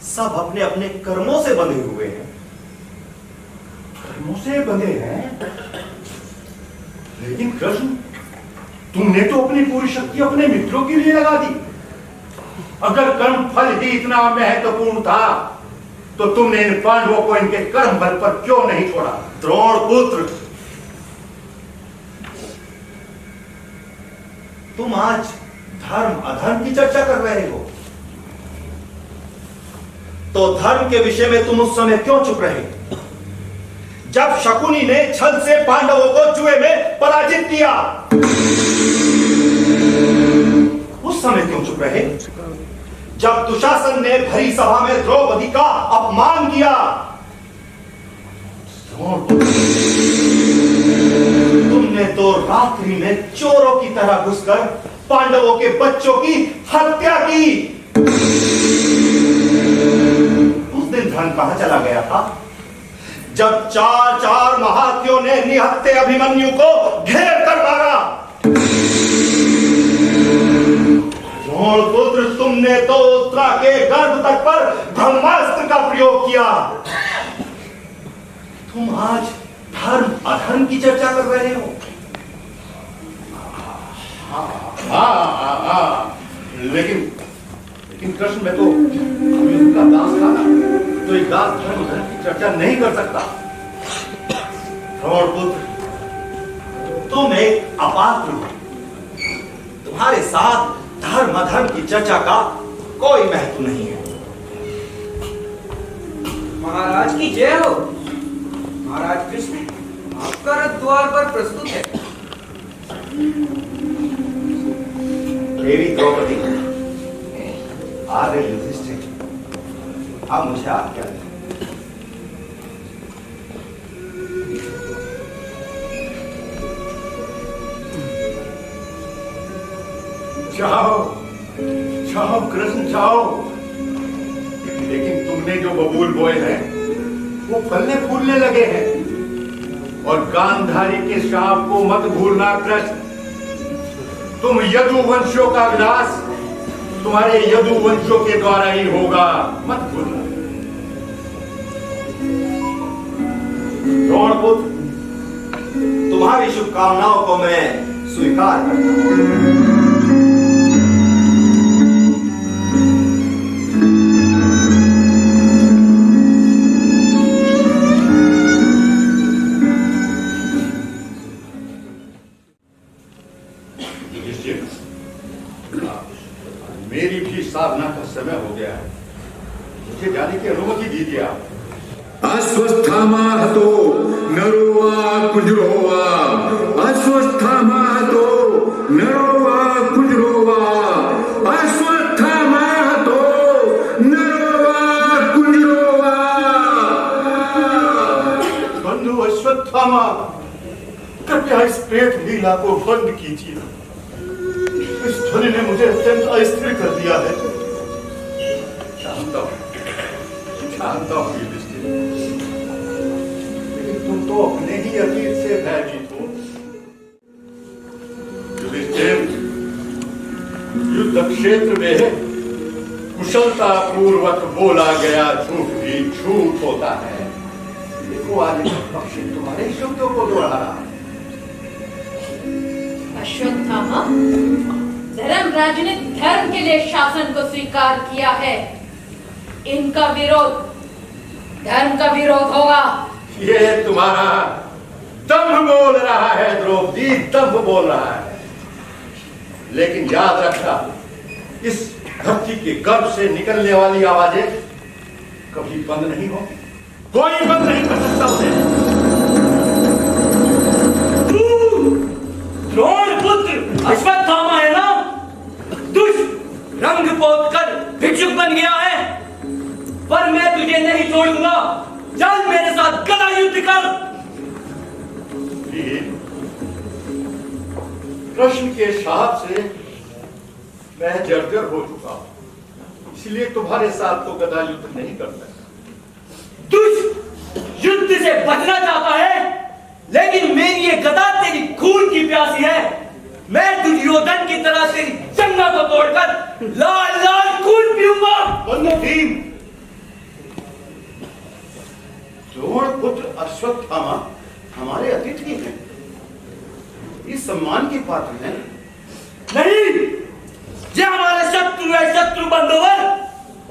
I: सब अपने अपने कर्मों से बंधे हुए हैं।
G: कर्मों से बंधे हैं? लेकिन कृष्ण, तुमने तो अपनी पूरी शक्ति अपने मित्रों के लिए लगा दी। अगर कर्म फल ही इतना महत्वपूर्ण था तो तुमने इन पांडवों को इनके कर्म बल पर क्यों नहीं छोड़ा?
I: द्रोण पुत्र, तुम आज धर्म अधर्म की चर्चा कर रहे हो, तो धर्म के विषय में तुम उस समय क्यों चुप रहे जब शकुनी ने छल से पांडवों को जुए में पराजित किया? उस समय क्यों चुप रहे जब दुशासन ने भरी सभा में द्रौपदी का अपमान किया? तुमने तो रात्रि में चोरों की तरह घुसकर पांडवों के बच्चों की हत्या की। उस दिन धर्म कहां चला गया था जब चार महारथियों ने निहत्थे अभिमन्यु को घेर कर मारा? पुत्र, तुमने तो उत्तरा के गर्भ तक पर ब्रह्मास्त्र का प्रयोग किया। तुम आज धर्म अधर्म की चर्चा कर रहे हो।
C: लेकिन कृष्ण में तो युद्ध का दास था ना, तो एक दास धर्म धर्म की चर्चा नहीं कर सकता।
I: श्रवण पुत्र, तुम एक अपात्र हो। तुम्हारे साथ धर्म अधर्म की चर्चा का कोई महत्व नहीं है।
D: महाराज की जय हो। महाराज कृष्ण, आपका रथ द्वार पर प्रस्तुत है।
I: देवी द्रौपदी, आर्य युधिष्ठिर, अब मुझे आज्ञा दें।
C: जाओ जाओ कृष्ण जाओ, लेकिन तुमने जो बबूल बोए हैं वो फलने फूलने लगे हैं, और गांधारी के शाप को मत भूलना कृष्ण। तुम यदुवंशों का विनाश तुम्हारे यदुवंशों के द्वारा ही होगा, मत भूलना।
I: द्रोण पुत्र, तुम्हारी शुभकामनाओं को मैं स्वीकार करता हूं।
C: मेरी भी साधना का समय हो गया है, मुझे जाने की अनुमति दीजिए आप।
K: अस्वस्थामा हतो नरो वा कुजरो वा, अस्वस्थामा हतो नरो वा कुजरो वा, अस्वस्थामा हतो नरो वा कुजरो वा।
E: बंधु अश्वत्थामा, कृपया इस प्रेत लीला को बंद कीजिए। इस ध्वनि ने मुझे अत्यंत अस्थिर कर दिया है।
C: शांत हो युधिष्ठिर, लेकिन तुम तो अपने ही अतीत से भयभीत हो। युधिष्ठिर, युद्ध क्षेत्र में कुशलता पूर्वक बोला गया झूठ भी झूठ होता है। देखो आज पक्षी तुम्हारे शब्दों को दोहरा रहा है।
F: अश्वत्थामा, धर्मराज ने धर्म के लिए शासन को स्वीकार किया है। इनका विरोध धर्म का विरोध होगा।
C: ये तुम्हारा दंभ बोल रहा है द्रौपदी, दंभ बोल रहा है। लेकिन याद रखना, इस धरती के गर्भ से निकलने वाली आवाजें कभी बंद नहीं होगी, कोई बंद नहीं कर सकता उन्हें।
H: द्रोण पुत्र अश्वत्थामा है ना, दुष्ट रंग पोत कर भिक्षुक बन गया है, पर मैं तुझे नहीं छोड़ूंगा। चल मेरे साथ गदा युद्ध कर।
C: कृष्ण के शाप से मैं जर्जर हो चुका हूं, इसलिए तुम्हारे साथ तो गदा युद्ध नहीं कर सकता।
H: दुष्ट युद्ध से बचना चाहता है, लेकिन मेरी ये गदा तेरी खून की प्यासी है। मैं दुर्योधन की तरह तेरी चंगा को तोड़कर लाल लाल खून पीऊंगा।
E: द्रोण पुत्र अश्वत्थामा हमारे अतिथि हैं, इस सम्मान के पात्र हैं।
H: नहीं, ये हमारा शत्रु है, शत्रु बंधुवर,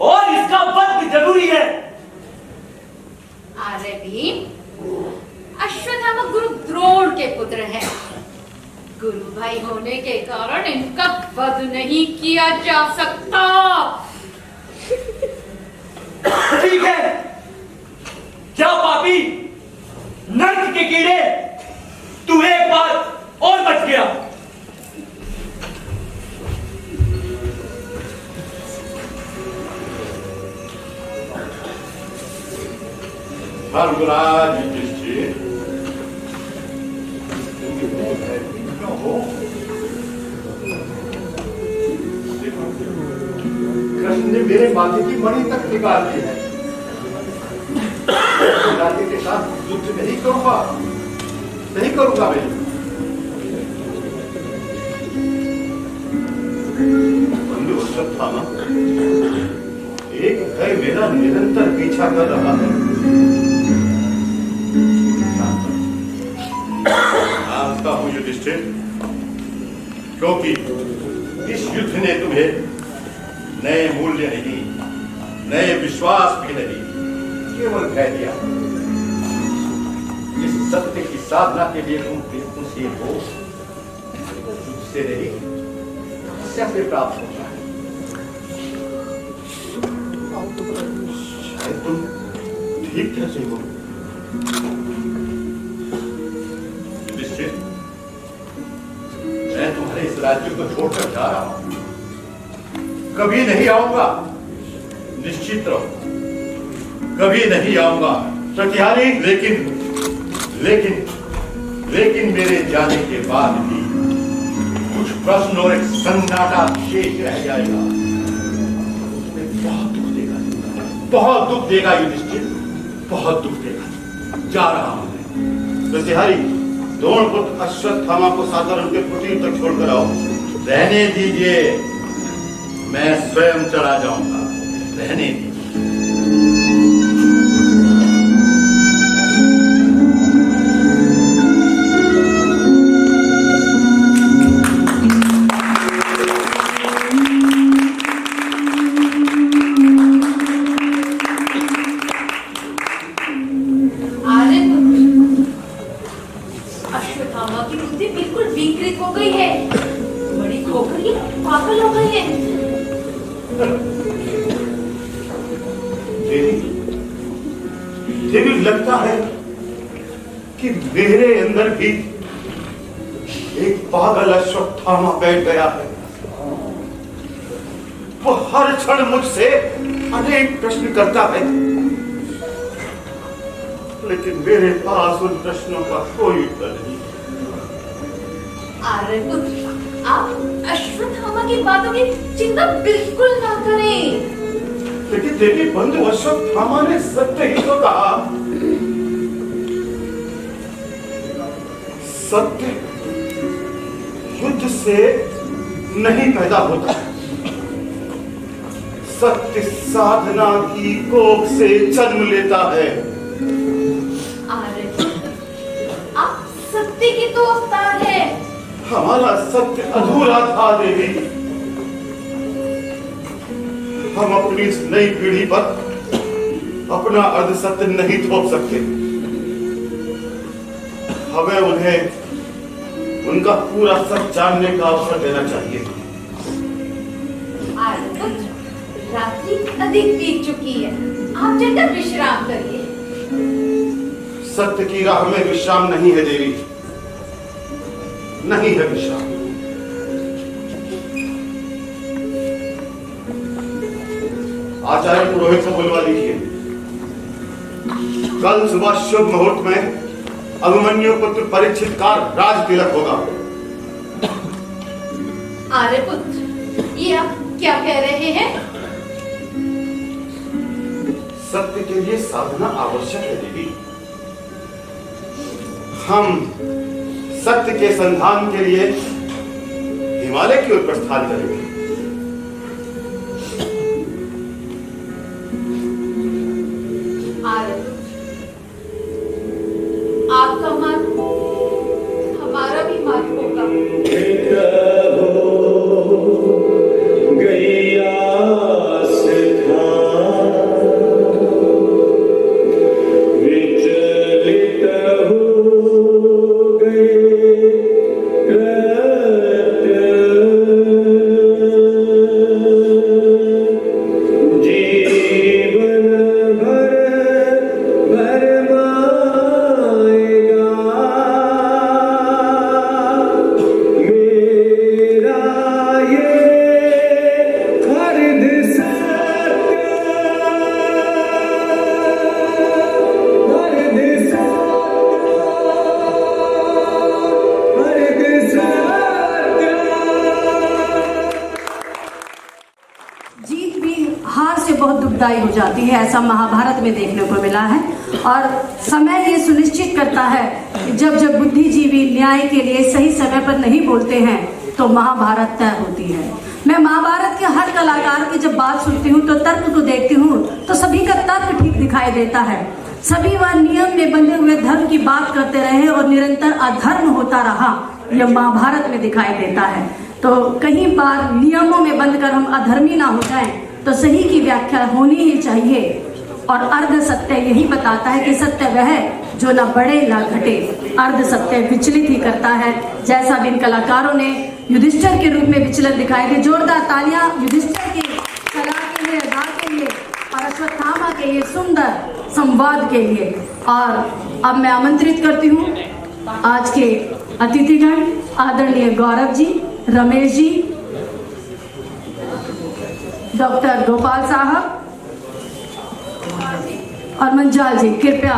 H: और इसका वध जरूरी है।
F: आर्य भीम, अश्वत्थामा गुरु द्रोण के पुत्र हैं। गुरु भाई होने के कारण इनका वध बर्बाद नहीं किया जा सकता।
H: ठीक है, क्या पापी नर्क के कीड़े, तू एक बार और बच गया।
C: धर्मराज युधिष्ठिर, कृष्ण ने मेरे माथे की मणि तक निकाल दी है। राधे के साथ युद्ध नहीं करूंगा, नहीं करूंगा मैं। बंधु अश्वत्थामा, एक भय मेरा निरंतर पीछा कर रहा है। जानता हूं युधिष्ठिर, क्योंकि इस युद्ध ने तुम्हें नए मूल्य नहीं, नए विश्वास भी नहीं, केवल कह दिया। इस सत्य की साधना के लिए तुम प्रयत्नशील हो, युद्ध से नहीं तपस्या से प्राप्त होता है। शायद तुम ठीक कैसे हो युधिष्ठिर, मैं तुम्हारे इस राज्य को छोड़कर जा रहा हूं, कभी नहीं आऊंगा, निश्चित रहो, कभी नहीं आऊंगा प्रतिहारी। लेकिन मेरे जाने के बाद भी कुछ प्रश्न और एक सन्नाटा शेष रह जाएगा। तुम्हें बहुत दुख देगा, बहुत दुख देगा युधिष्ठिर, बहुत दुख देगा। जा रहा हूं मैं। प्रतिहारी, द्रोणपुत्र अश्वत्थामा को सादर उनके कुटीर तक छोड़कर आओ। रहने दीजिए, मैं स्वयं चला जाऊंगा, रहने दीजिए।
F: अश्वत्थामा की बुद्धि बिल्कुल विकृत हो गई है, बड़ी खोखली पागल हो गई है।
E: देवी, लगता है कि मेरे अंदर भी एक पागल अश्वत्थामा बैठ गया है। वो हर क्षण मुझसे अनेक प्रश्न करता है, लेकिन मेरे पास उन प्रश्नों का कोई उत्तर नहीं।
F: आर्यपुत्र, आप अश्वत्थामा की बातों की चिंता बिल्कुल ना करें।
E: लेकिन देवी, बंधु अश्वत्थामा ने सत्य ही तो कहा। सत्य युद्ध से नहीं पैदा होता, सत्य साधना की कोख से जन्म लेता है।
F: आप सत्य की तो अवतार है।
E: हमारा सत्य अधूरा था देवी। हम अपनी इस नई पीढ़ी पर अपना अर्ध सत्य नहीं थोप सकते। हमें उन्हें उनका पूरा सच जानने का अवसर देना चाहिए।
F: रात्रि अधिक बीत चुकी है, आप जाकर विश्राम करिए।
E: सत्य की राह में विश्राम नहीं है देवी, नहीं है विश्राम। आचार्य पुरोहित को बुलवा लीजिए। कल सुबह शुभ मुहूर्त में अभिमन्यु पुत्र परीक्षित का राज तिलक होगा।
F: आर्यपुत्र, ये आप क्या कह रहे हैं?
E: सत्य के लिए साधना आवश्यक है देवी। हम सत्य के संधान के लिए हिमालय की ओर प्रस्थान करेंगे।
F: आपका मार्ग हमारा भी मार्ग होगा।
L: जीत भी हार से बहुत दुखदाई हो जाती है, ऐसा महाभारत में देखने को मिला है। और समय ये सुनिश्चित करता है कि जब जब बुद्धिजीवी न्याय के लिए सही समय पर नहीं बोलते हैं तो महाभारत तय होती है। मैं महाभारत के हर कलाकार की जब बात सुनती हूँ तो तर्क को देखती हूँ तो सभी का तर्क ठीक दिखाई देता है। सभी वह नियम में बंधे हुए धर्म की बात करते रहे और निरंतर अधर्म होता रहा, यह महाभारत में दिखाई देता है। तो कहीं बार नियमों में बंधकर हम अधर्मी ना हो जाएं तो सही की व्याख्या होनी ही चाहिए। और अर्ध सत्य यही बताता है कि सत्य वह है जो न बढ़े न घटे, अर्ध सत्य विचलित ही करता है। जैसा भी इन कलाकारों ने युधिष्ठिर के रूप में विचलन दिखाए थे, जोरदार तालियां युधिष्ठिर की कला के लिए, अदा के लिए और अश्वत्थामा के लिए सुंदर संवाद के लिए। और अब मैं आमंत्रित करती हूँ आज के अतिथिगण आदरणीय गौरव जी, रमेश जी, डॉक्टर गोपाल साहब और मंजाल जी, कृपया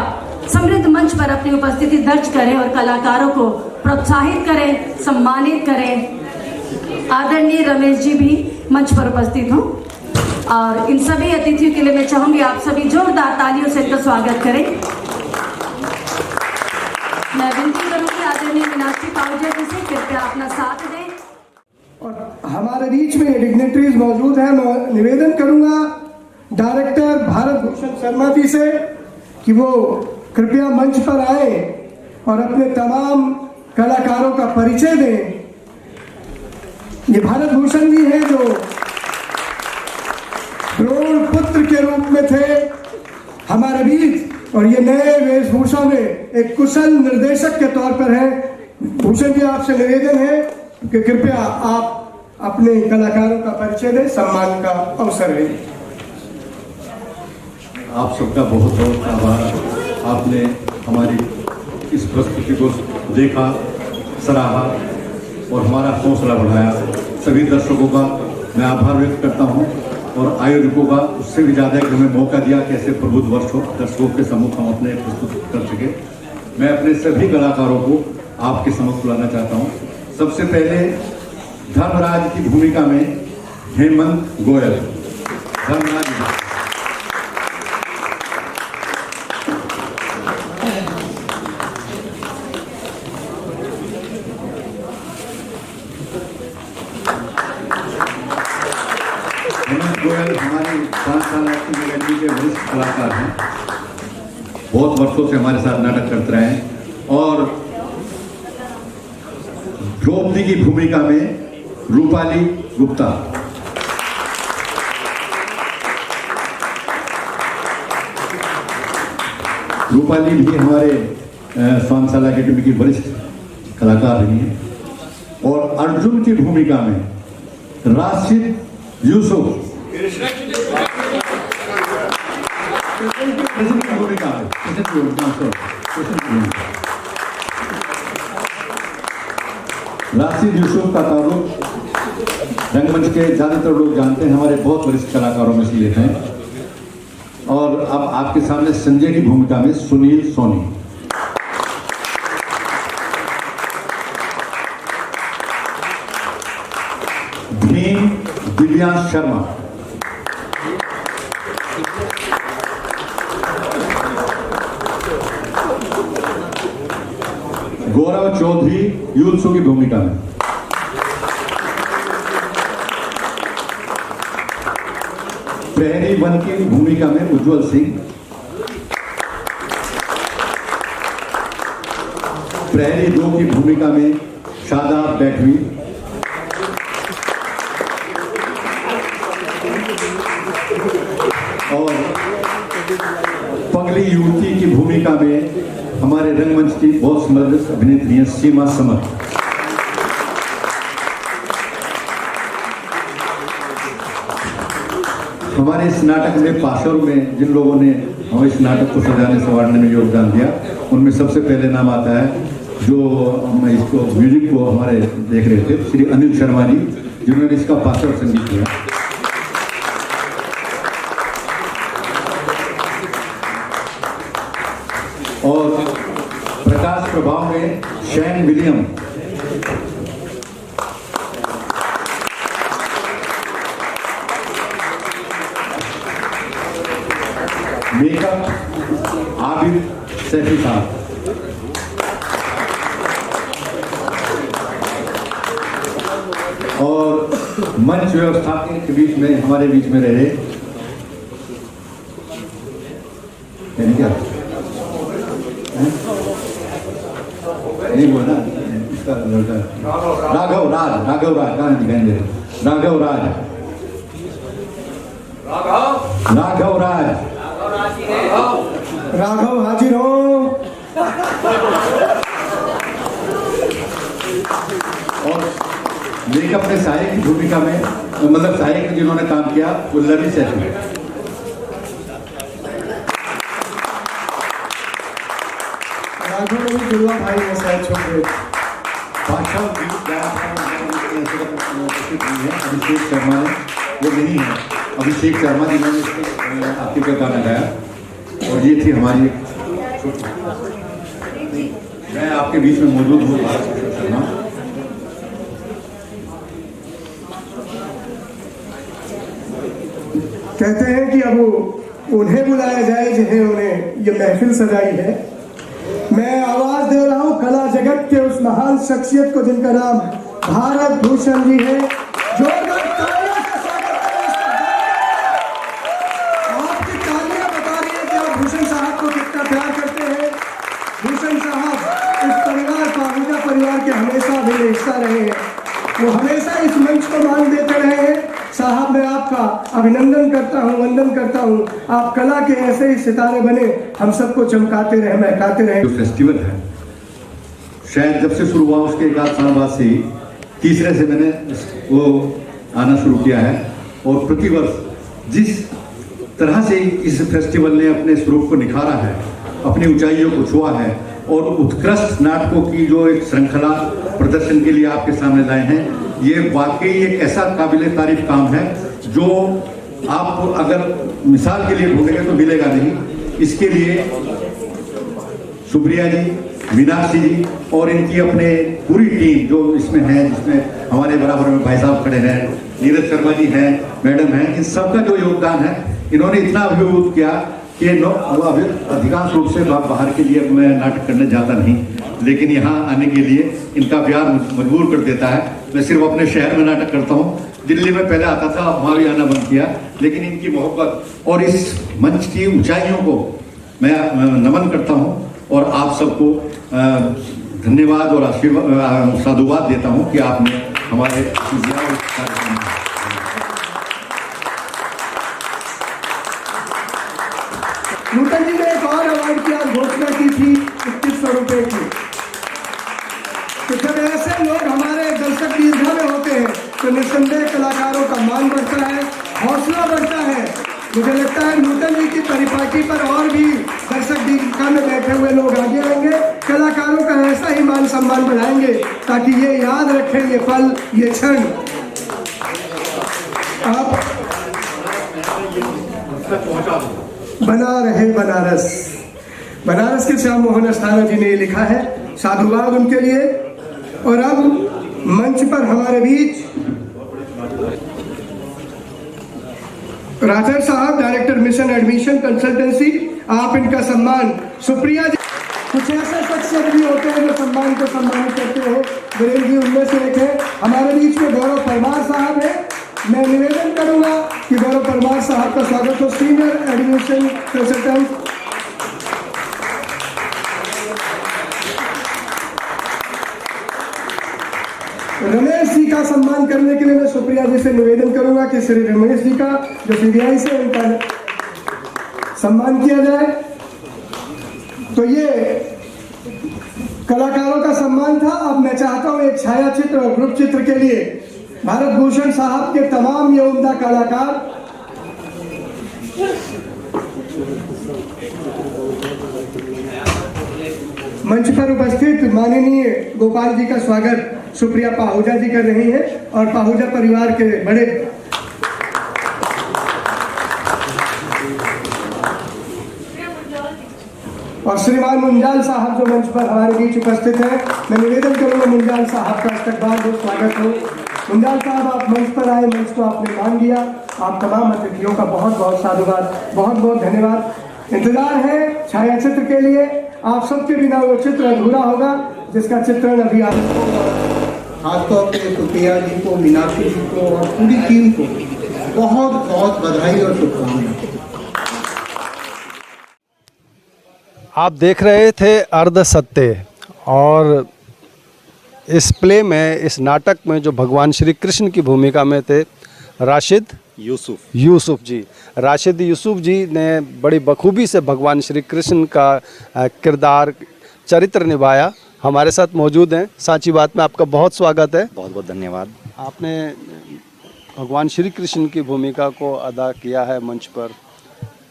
L: समृद्ध मंच पर अपनी उपस्थिति दर्ज करें और कलाकारों को प्रोत्साहित करें, सम्मानित करें। आदरणीय रमेश जी भी मंच पर उपस्थित हों और इन सभी अतिथियों के लिए मैं चाहूंगी आप सभी जोरदार तालियों से इनका स्वागत करें। मैं विनती करूंगी आदरणीय मीनाक्षी पाहुजा जी से कृपया अपना साथ दें।
G: और हमारे बीच में डिग्नेटरीज मौजूद हैं। मैं निवेदन करूंगा डायरेक्टर भारत भूषण शर्मा जी से कि वो कृपया मंच पर आए और अपने तमाम कलाकारों का परिचय दें। ये भारत भूषण जी हैं जो द्रोण पुत्र के रूप में थे हमारे बीच और ये नए वेशभूषा में एक कुशल निर्देशक के तौर पर हैं। भूषण जी, आपसे निवेदन है कि कृपया आप अपने कलाकारों का परिचय दें, सम्मान का अवसर दें।
C: आप सबका बहुत बहुत आभार। आपने हमारी इस प्रस्तुति को देखा, सराहा और हमारा हौसला बढ़ाया। सभी दर्शकों का मैं आभार व्यक्त करता हूं और आयोजकों का उससे भी ज़्यादा कि हमें मौका दिया कि ऐसे प्रबुद्ध दर्शकों के सम्मुख हम अपने प्रस्तुत कर सके। मैं अपने सभी कलाकारों को आपके समक्ष बुलाना चाहता हूं। सबसे पहले धर्मराज की भूमिका में हेमंत गोयल। धर्मराज गोयल हमारे 5 साल एक्टिंग अकेडमी के वरिष्ठ कलाकार हैं। बहुत वर्षों से हमारे साथ नाटक करते रहे हैं। और द्रौपदी की भूमिका में रूपाली गुप्ता। रूपाली भी हमारे स्वांगशाला अकेडमी की वरिष्ठ कलाकार रही हैं। और अर्जुन की भूमिका में राशिद यूसुफ भूमिका राशिद यूसुफ का ताल्लुक रंगमंच के ज्यादातर लोग जानते हैं, हमारे बहुत वरिष्ठ कलाकारों में से एक हैं। और अब आपके सामने संजय की भूमिका में सुनील सोनी। भीम दिव्यांश शर्मा। गौरव चौधरी यूत्सु की भूमिका में। प्रहरी 1 की भूमिका में उज्जवल सिंह। प्रहरी 2 की भूमिका में शादाब बैठवी। और पगली युवती की भूमिका में हमारे रंगमंच की बहुत समर्थ अभिनेत्री हैं सीमा समर। हमारे इस नाटक में पाशर में जिन लोगों ने हमें इस नाटक को सजाने संवारने में योगदान दिया, उनमें सबसे पहले नाम आता है जो हम इसको म्यूजिक को हमारे देख रहे थे, श्री अनिल शर्मा जी, जिन्होंने इसका पाशर संगीत किया। और प्रकाश प्रभाव में शैन विलियम। मेकअप आबिद सैफी साहब। और मंच व्यवस्था के बीच में हमारे बीच में रहे क्या नहीं हुआ ना इसका लड़का राघव राज कहाँ दिखाई दे राघव हाजिर हो। और मेकअप में सहायक की भूमिका में मतलब सहायक में जिन्होंने काम किया वो लवी सैफी।
G: दुल्ला भाई है शायद छोटे
C: अभिषेक शर्मा है, वो नहीं है अभिषेक शर्मा जिन्होंने आपके पे गाना गाया। और ये थी हमारी मैं आपके बीच में मौजूद हूँ शर्मा।
G: कहते हैं कि अब उन्हें बुलाया जाए जिन्हें उन्हें ये महफिल सजाई है। मैं आवाज दे रहा हूं कला जगत के उस महान शख्सियत को जिनका नाम भारत भूषण जी है। जोरदार तालियों से स्वागत करें। आपकी तालियां बता रही है कि आप भूषण साहब को कितना प्यार करते हैं। भूषण साहब इस परिवार पाहुजा परिवार के हमेशा भी हिस्सा रहे हैं। वो हमेशा इस मंच को मान देते रहे हैं। साहब मैं आपका अभिनंदन करता हूँ, वंदन करता हूँ। आप कला के ऐसे ही सितारे बने, हम सबको चमकाते रहे, महकाते रहे।
C: जो फेस्टिवल है शायद जब से शुरू हुआ उसके 1 आध साल बाद से ही तीसरे से मैंने वो आना शुरू किया है। और प्रतिवर्ष जिस तरह से इस फेस्टिवल ने अपने स्वरूप को निखारा है, अपनी ऊंचाइयों को छुआ है और उत्कृष्ट नाटकों की जो एक श्रृंखला प्रदर्शन के लिए आपके सामने लाए हैं, ये वाकई एक ऐसा काबिल तारीफ काम है जो आप अगर मिसाल के लिए ढूंढेंगे तो मिलेगा नहीं। इसके लिए सुप्रिया जी, मीनाक्षी जी और इनकी अपने पूरी टीम जो इसमें है, जिसमें हमारे बराबर में भाई साहब खड़े हैं, नीरज शर्मा जी हैं, मैडम हैं, इन सबका जो योगदान है, इन्होंने इतना अभिभूत किया कि अधिकांश रूप से बाहर के लिए मैं नाटक करने जाता नहीं, लेकिन यहाँ आने के लिए इनका प्यार मजबूर कर देता है। मैं सिर्फ अपने शहर में नाटक करता हूँ, दिल्ली में पहले आता था, वहाँ भी आना बंद किया, लेकिन इनकी मोहब्बत और इस मंच की ऊंचाइयों को मैं नमन करता हूँ और आप सबको धन्यवाद और आशीर्वाद साधुवाद देता हूँ कि आपने हमारे
G: नूतन जी ने एक और अवार्ड की आज घोषणा की थी 2100 रुपए की। तो जब ऐसे लोग हमारे दर्शक दीर्घा में होते हैं तो निस्संदेह कलाकारों का मान बढ़ता है, हौसला बढ़ता है। मुझे लगता है नूतन जी की परिपाटी पर और भी दर्शक दीर्घा में बैठे हुए लोग आगे आएंगे, कलाकारों का ऐसा ही मान सम्मान बढ़ाएंगे ताकि ये याद रखें ये पल, ये क्षण। आप बना रहे बनारस। बनारस के श्याम मोहन अस्थाना जी ने लिखा है, साधुवाद उनके लिए। और अब मंच पर हमारे बीच राजर साहब, डायरेक्टर मिशन एडमिशन कंसल्टेंसी, आप इनका सम्मान। सुप्रिया जी, कुछ ऐसे शख्सियत भी होते हैं जो सम्मान को सम्मानित करते हैं, वीरेंद्र जी उनमें से एक है। हमारे बीच में गौरव परमार साहब है। मैं निवेदन करूंगा कि गौरव परमार साहब का स्वागत हो, senior admission consultant. Ramesh ji का सम्मान करने के लिए मैं सुप्रिया जी से निवेदन करूंगा कि श्री रमेश जी का जो सीबीआई से उनका सम्मान किया जाए। तो ये कलाकारों का सम्मान था। अब मैं चाहता हूं एक छाया चित्र और ग्रुप चित्र के लिए भारत भूषण साहब के तमाम ये उम्दा कलाकार मंच पर उपस्थित माननीय गोपाल जी का स्वागत सुप्रिया पाहुजा जी कर रही हैं और पाहुजा परिवार के बड़े और श्रीमान मुंजाल साहब जो मंच पर हमारे बीच उपस्थित हैं। मैं निवेदन करूंगा मुंजाल साहब का इस्तकबाल हो, स्वागत हो। मुंजाल साहब आप मंच पर आए, मंच को आपने मान लिया। आप तमाम अतिथियों का बहुत बहुत साधुवाद, बहुत बहुत धन्यवाद। इंतजार है छाया चित्र के लिए। आप सबके बिना वो चित्र अधूरा होगा जिसका चित्रण अभी आप खासतौर पे सुप्रिया जी को, मीनाक्षी जी को और पूरी टीम को बहुत बहुत बधाई और शुभकामनाएं।
A: आप देख रहे थे अर्ध सत्य, और इस प्ले में, इस नाटक में जो भगवान श्री कृष्ण की भूमिका में थे राशिद यूसुफ जी, राशिद यूसुफ जी ने बड़ी बखूबी से भगवान श्री कृष्ण का किरदार, चरित्र निभाया। हमारे साथ मौजूद हैं। सांची बात में आपका बहुत स्वागत है।
M: बहुत बहुत धन्यवाद।
A: आपने भगवान श्री कृष्ण की भूमिका को अदा किया है मंच पर।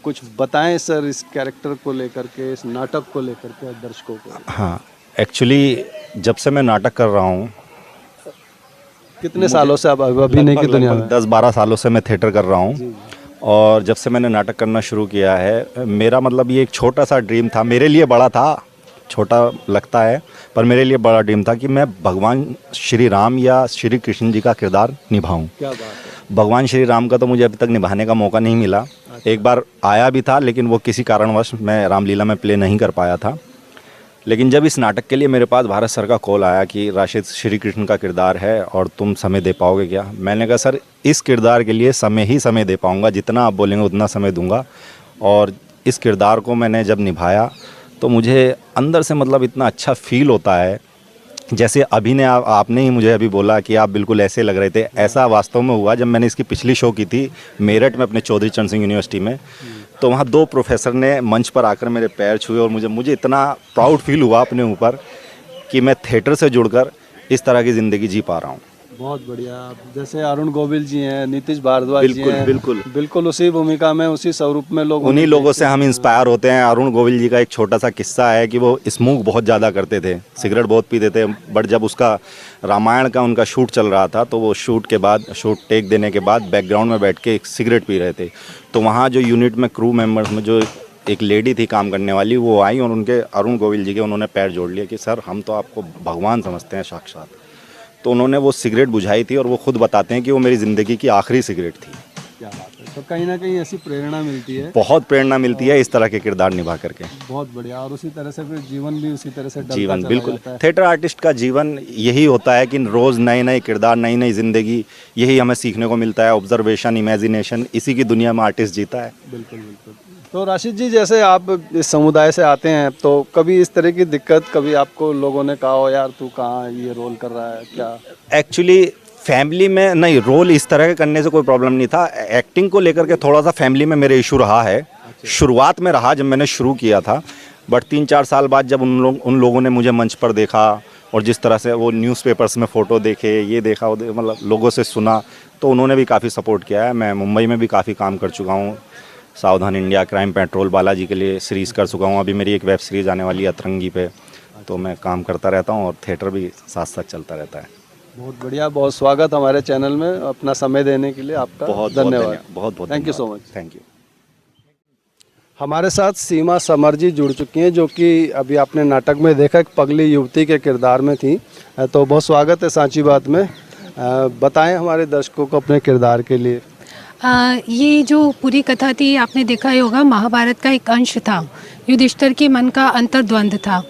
A: कुछ बताएं सर इस कैरेक्टर को लेकर के, इस नाटक को लेकर के दर्शकों को।
M: हाँ, एक्चुअली जब से मैं नाटक कर रहा हूँ,
A: कितने सालों से आप अभिनय की दुनिया में?
M: 10-12 सालों से मैं थिएटर कर रहा हूँ। और जब से मैंने नाटक करना शुरू किया है, मेरा मतलब ये एक छोटा सा ड्रीम था। मेरे लिए बड़ा था, छोटा लगता है, पर मेरे लिए बड़ा ड्रीम था कि मैं भगवान श्री राम या श्री कृष्ण जी का किरदार निभाऊं।
A: क्या बात है।
M: भगवान श्री राम का तो मुझे अभी तक निभाने का मौका नहीं मिला। एक बार आया भी था, लेकिन वो किसी कारणवश मैं रामलीला में प्ले नहीं कर पाया था। लेकिन जब इस नाटक के लिए मेरे पास भारत सर का कॉल आया कि राशिद श्री कृष्ण का किरदार है और तुम समय दे पाओगे क्या, मैंने कहा सर इस किरदार के लिए समय दे पाऊँगा, जितना आप बोलेंगे उतना समय दूंगा। और इस किरदार को मैंने जब निभाया तो मुझे अंदर से मतलब इतना अच्छा फील होता है, जैसे अभी ने आपने ही मुझे अभी बोला कि आप बिल्कुल ऐसे लग रहे थे। ऐसा वास्तव में हुआ जब मैंने इसकी पिछली शो की थी मेरठ में अपने चौधरी चरण सिंह यूनिवर्सिटी में, तो वहाँ 2 प्रोफेसर ने मंच पर आकर मेरे पैर छुए और मुझे इतना प्राउड फील हुआ अपने ऊपर कि मैं थिएटर से जुड़कर इस तरह की ज़िंदगी जी पा रहा हूँ।
A: बहुत बढ़िया। जैसे अरुण गोविल जी हैं, नीतीश भारद्वाज जी हैं, बिल्कुल उसी भूमिका में, उसी स्वरूप में लोग,
M: उन्हीं लोगों से हम इंस्पायर होते हैं। अरुण गोविल जी का एक छोटा सा किस्सा है कि वो स्मोक बहुत ज़्यादा करते थे, सिगरेट बहुत पीते थे, बट जब उसका रामायण का उनका शूट चल रहा था तो वो शूट टेक देने के बाद बैकग्राउंड में बैठ के एक सिगरेट पी रहे थे। तो वहाँ जो यूनिट में क्रू मेंबर्स में जो एक लेडी थी काम करने वाली, वो आई और उनके अरुण गोविल जी के उन्होंने पैर जोड़ लिया कि सर हम तो आपको भगवान समझते हैं साक्षात। तो उन्होंने वो सिगरेट बुझाई थी और वो खुद बताते हैं कि वो मेरी ज़िंदगी की आखिरी सिगरेट थी।
A: क्या बात है। तो कहीं ना कहीं ऐसी प्रेरणा मिलती है,
M: बहुत प्रेरणा मिलती है इस तरह के किरदार निभा करके।
A: बहुत बढ़िया। और उसी तरह से फिर जीवन भी उसी तरह से
M: जीवन बिल्कुल, थिएटर आर्टिस्ट का जीवन यही होता है कि रोज़ नए नए किरदार, नई नई ज़िंदगी, यही हमें सीखने को मिलता है। ऑब्जर्वेशन, इमेजिनेशन, इसी की दुनिया में आर्टिस्ट जीता है।
A: बिल्कुल बिल्कुल। तो राशिद जी, जैसे आप इस समुदाय से आते हैं, तो कभी इस तरह की दिक्कत, कभी आपको लोगों ने कहा हो यार तू कहाँ ये रोल कर रहा है क्या?
M: एक्चुअली फैमिली में नहीं, रोल इस तरह के करने से कोई प्रॉब्लम नहीं था। एक्टिंग को लेकर के थोड़ा सा फैमिली में मेरे इशू रहा है। शुरुआत में रहा जब मैंने शुरू किया था, बट 3-4 साल बाद जब उन लोगों ने मुझे मंच पर देखा और जिस तरह से वो न्यूज़पेपर्स में फ़ोटो देखे, ये देखा, मतलब लोगों से सुना, तो उन्होंने भी काफ़ी सपोर्ट किया है। मैं मुंबई में भी काफ़ी काम कर चुका हूँ, सावधान इंडिया, क्राइम पेट्रोल, बालाजी के लिए सीरीज़ कर चुका हूँ। अभी मेरी एक वेब सीरीज़ आने वाली है अतरंगी पे, तो मैं काम करता रहता हूँ और थिएटर भी साथ साथ चलता रहता है।
A: बहुत बढ़िया। बहुत स्वागत हमारे चैनल में, अपना समय देने के लिए आपका
M: बहुत
A: धन्यवाद।
M: बहुत बहुत
A: thank you so much.
M: Thank you.
A: हमारे साथ सीमा समर जी जुड़ चुकी हैं, जो कि अभी आपने नाटक में देखा एक पगली युवती के किरदार में थी। तो बहुत स्वागत है सांची बात में। बताएं हमारे दर्शकों को अपने किरदार के लिए।
N: ये जो पूरी कथा थी, आपने देखा ही होगा, महाभारत का एक अंश था। युधिष्ठिर के मन का अंतर्द्वंद था।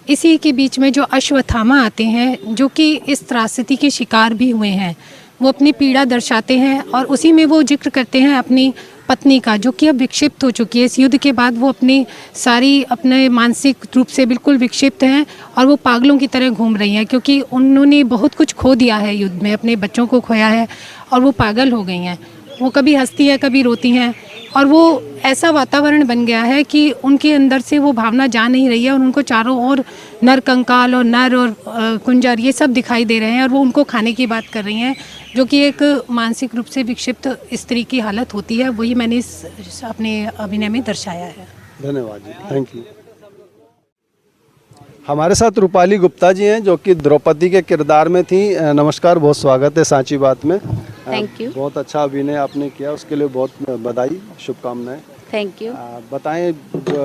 N: इसी के बीच में जो अश्वत्थामा आते हैं, जो कि इस त्रासदी के शिकार भी हुए हैं, वो अपनी पीड़ा दर्शाते हैं और उसी में वो जिक्र करते हैं अपनी पत्नी का, जो कि अब विक्षिप्त हो चुकी है। इस युद्ध के बाद वो अपने मानसिक रूप से बिल्कुल विक्षिप्त हैं और वो पागलों की तरह घूम रही हैं, क्योंकि उन्होंने बहुत कुछ खो दिया है युद्ध में, अपने बच्चों को खोया है और वो पागल हो गई हैं। वो कभी हंसती हैं, कभी रोती हैं, और वो ऐसा वातावरण बन गया है कि उनके अंदर से वो भावना जा नहीं रही है और उनको चारों ओर नर कंकाल और नर और कुंजर ये सब दिखाई दे रहे हैं और वो उनको खाने की बात कर रही हैं, जो कि एक मानसिक रूप से विक्षिप्त स्त्री की हालत होती है। वही मैंने इस अपने अभिनय में दर्शाया है।
A: धन्यवाद जी, थैंक यू। हमारे साथ रूपाली गुप्ता जी हैं, जो कि द्रौपदी के किरदार में थी। नमस्कार, बहुत स्वागत है सांची बात में।
O: Thank you.
A: बहुत अच्छा अभिनय आपने किया, उसके लिए बहुत बधाई, शुभकामनाएं।
O: Thank you.
A: बताएं,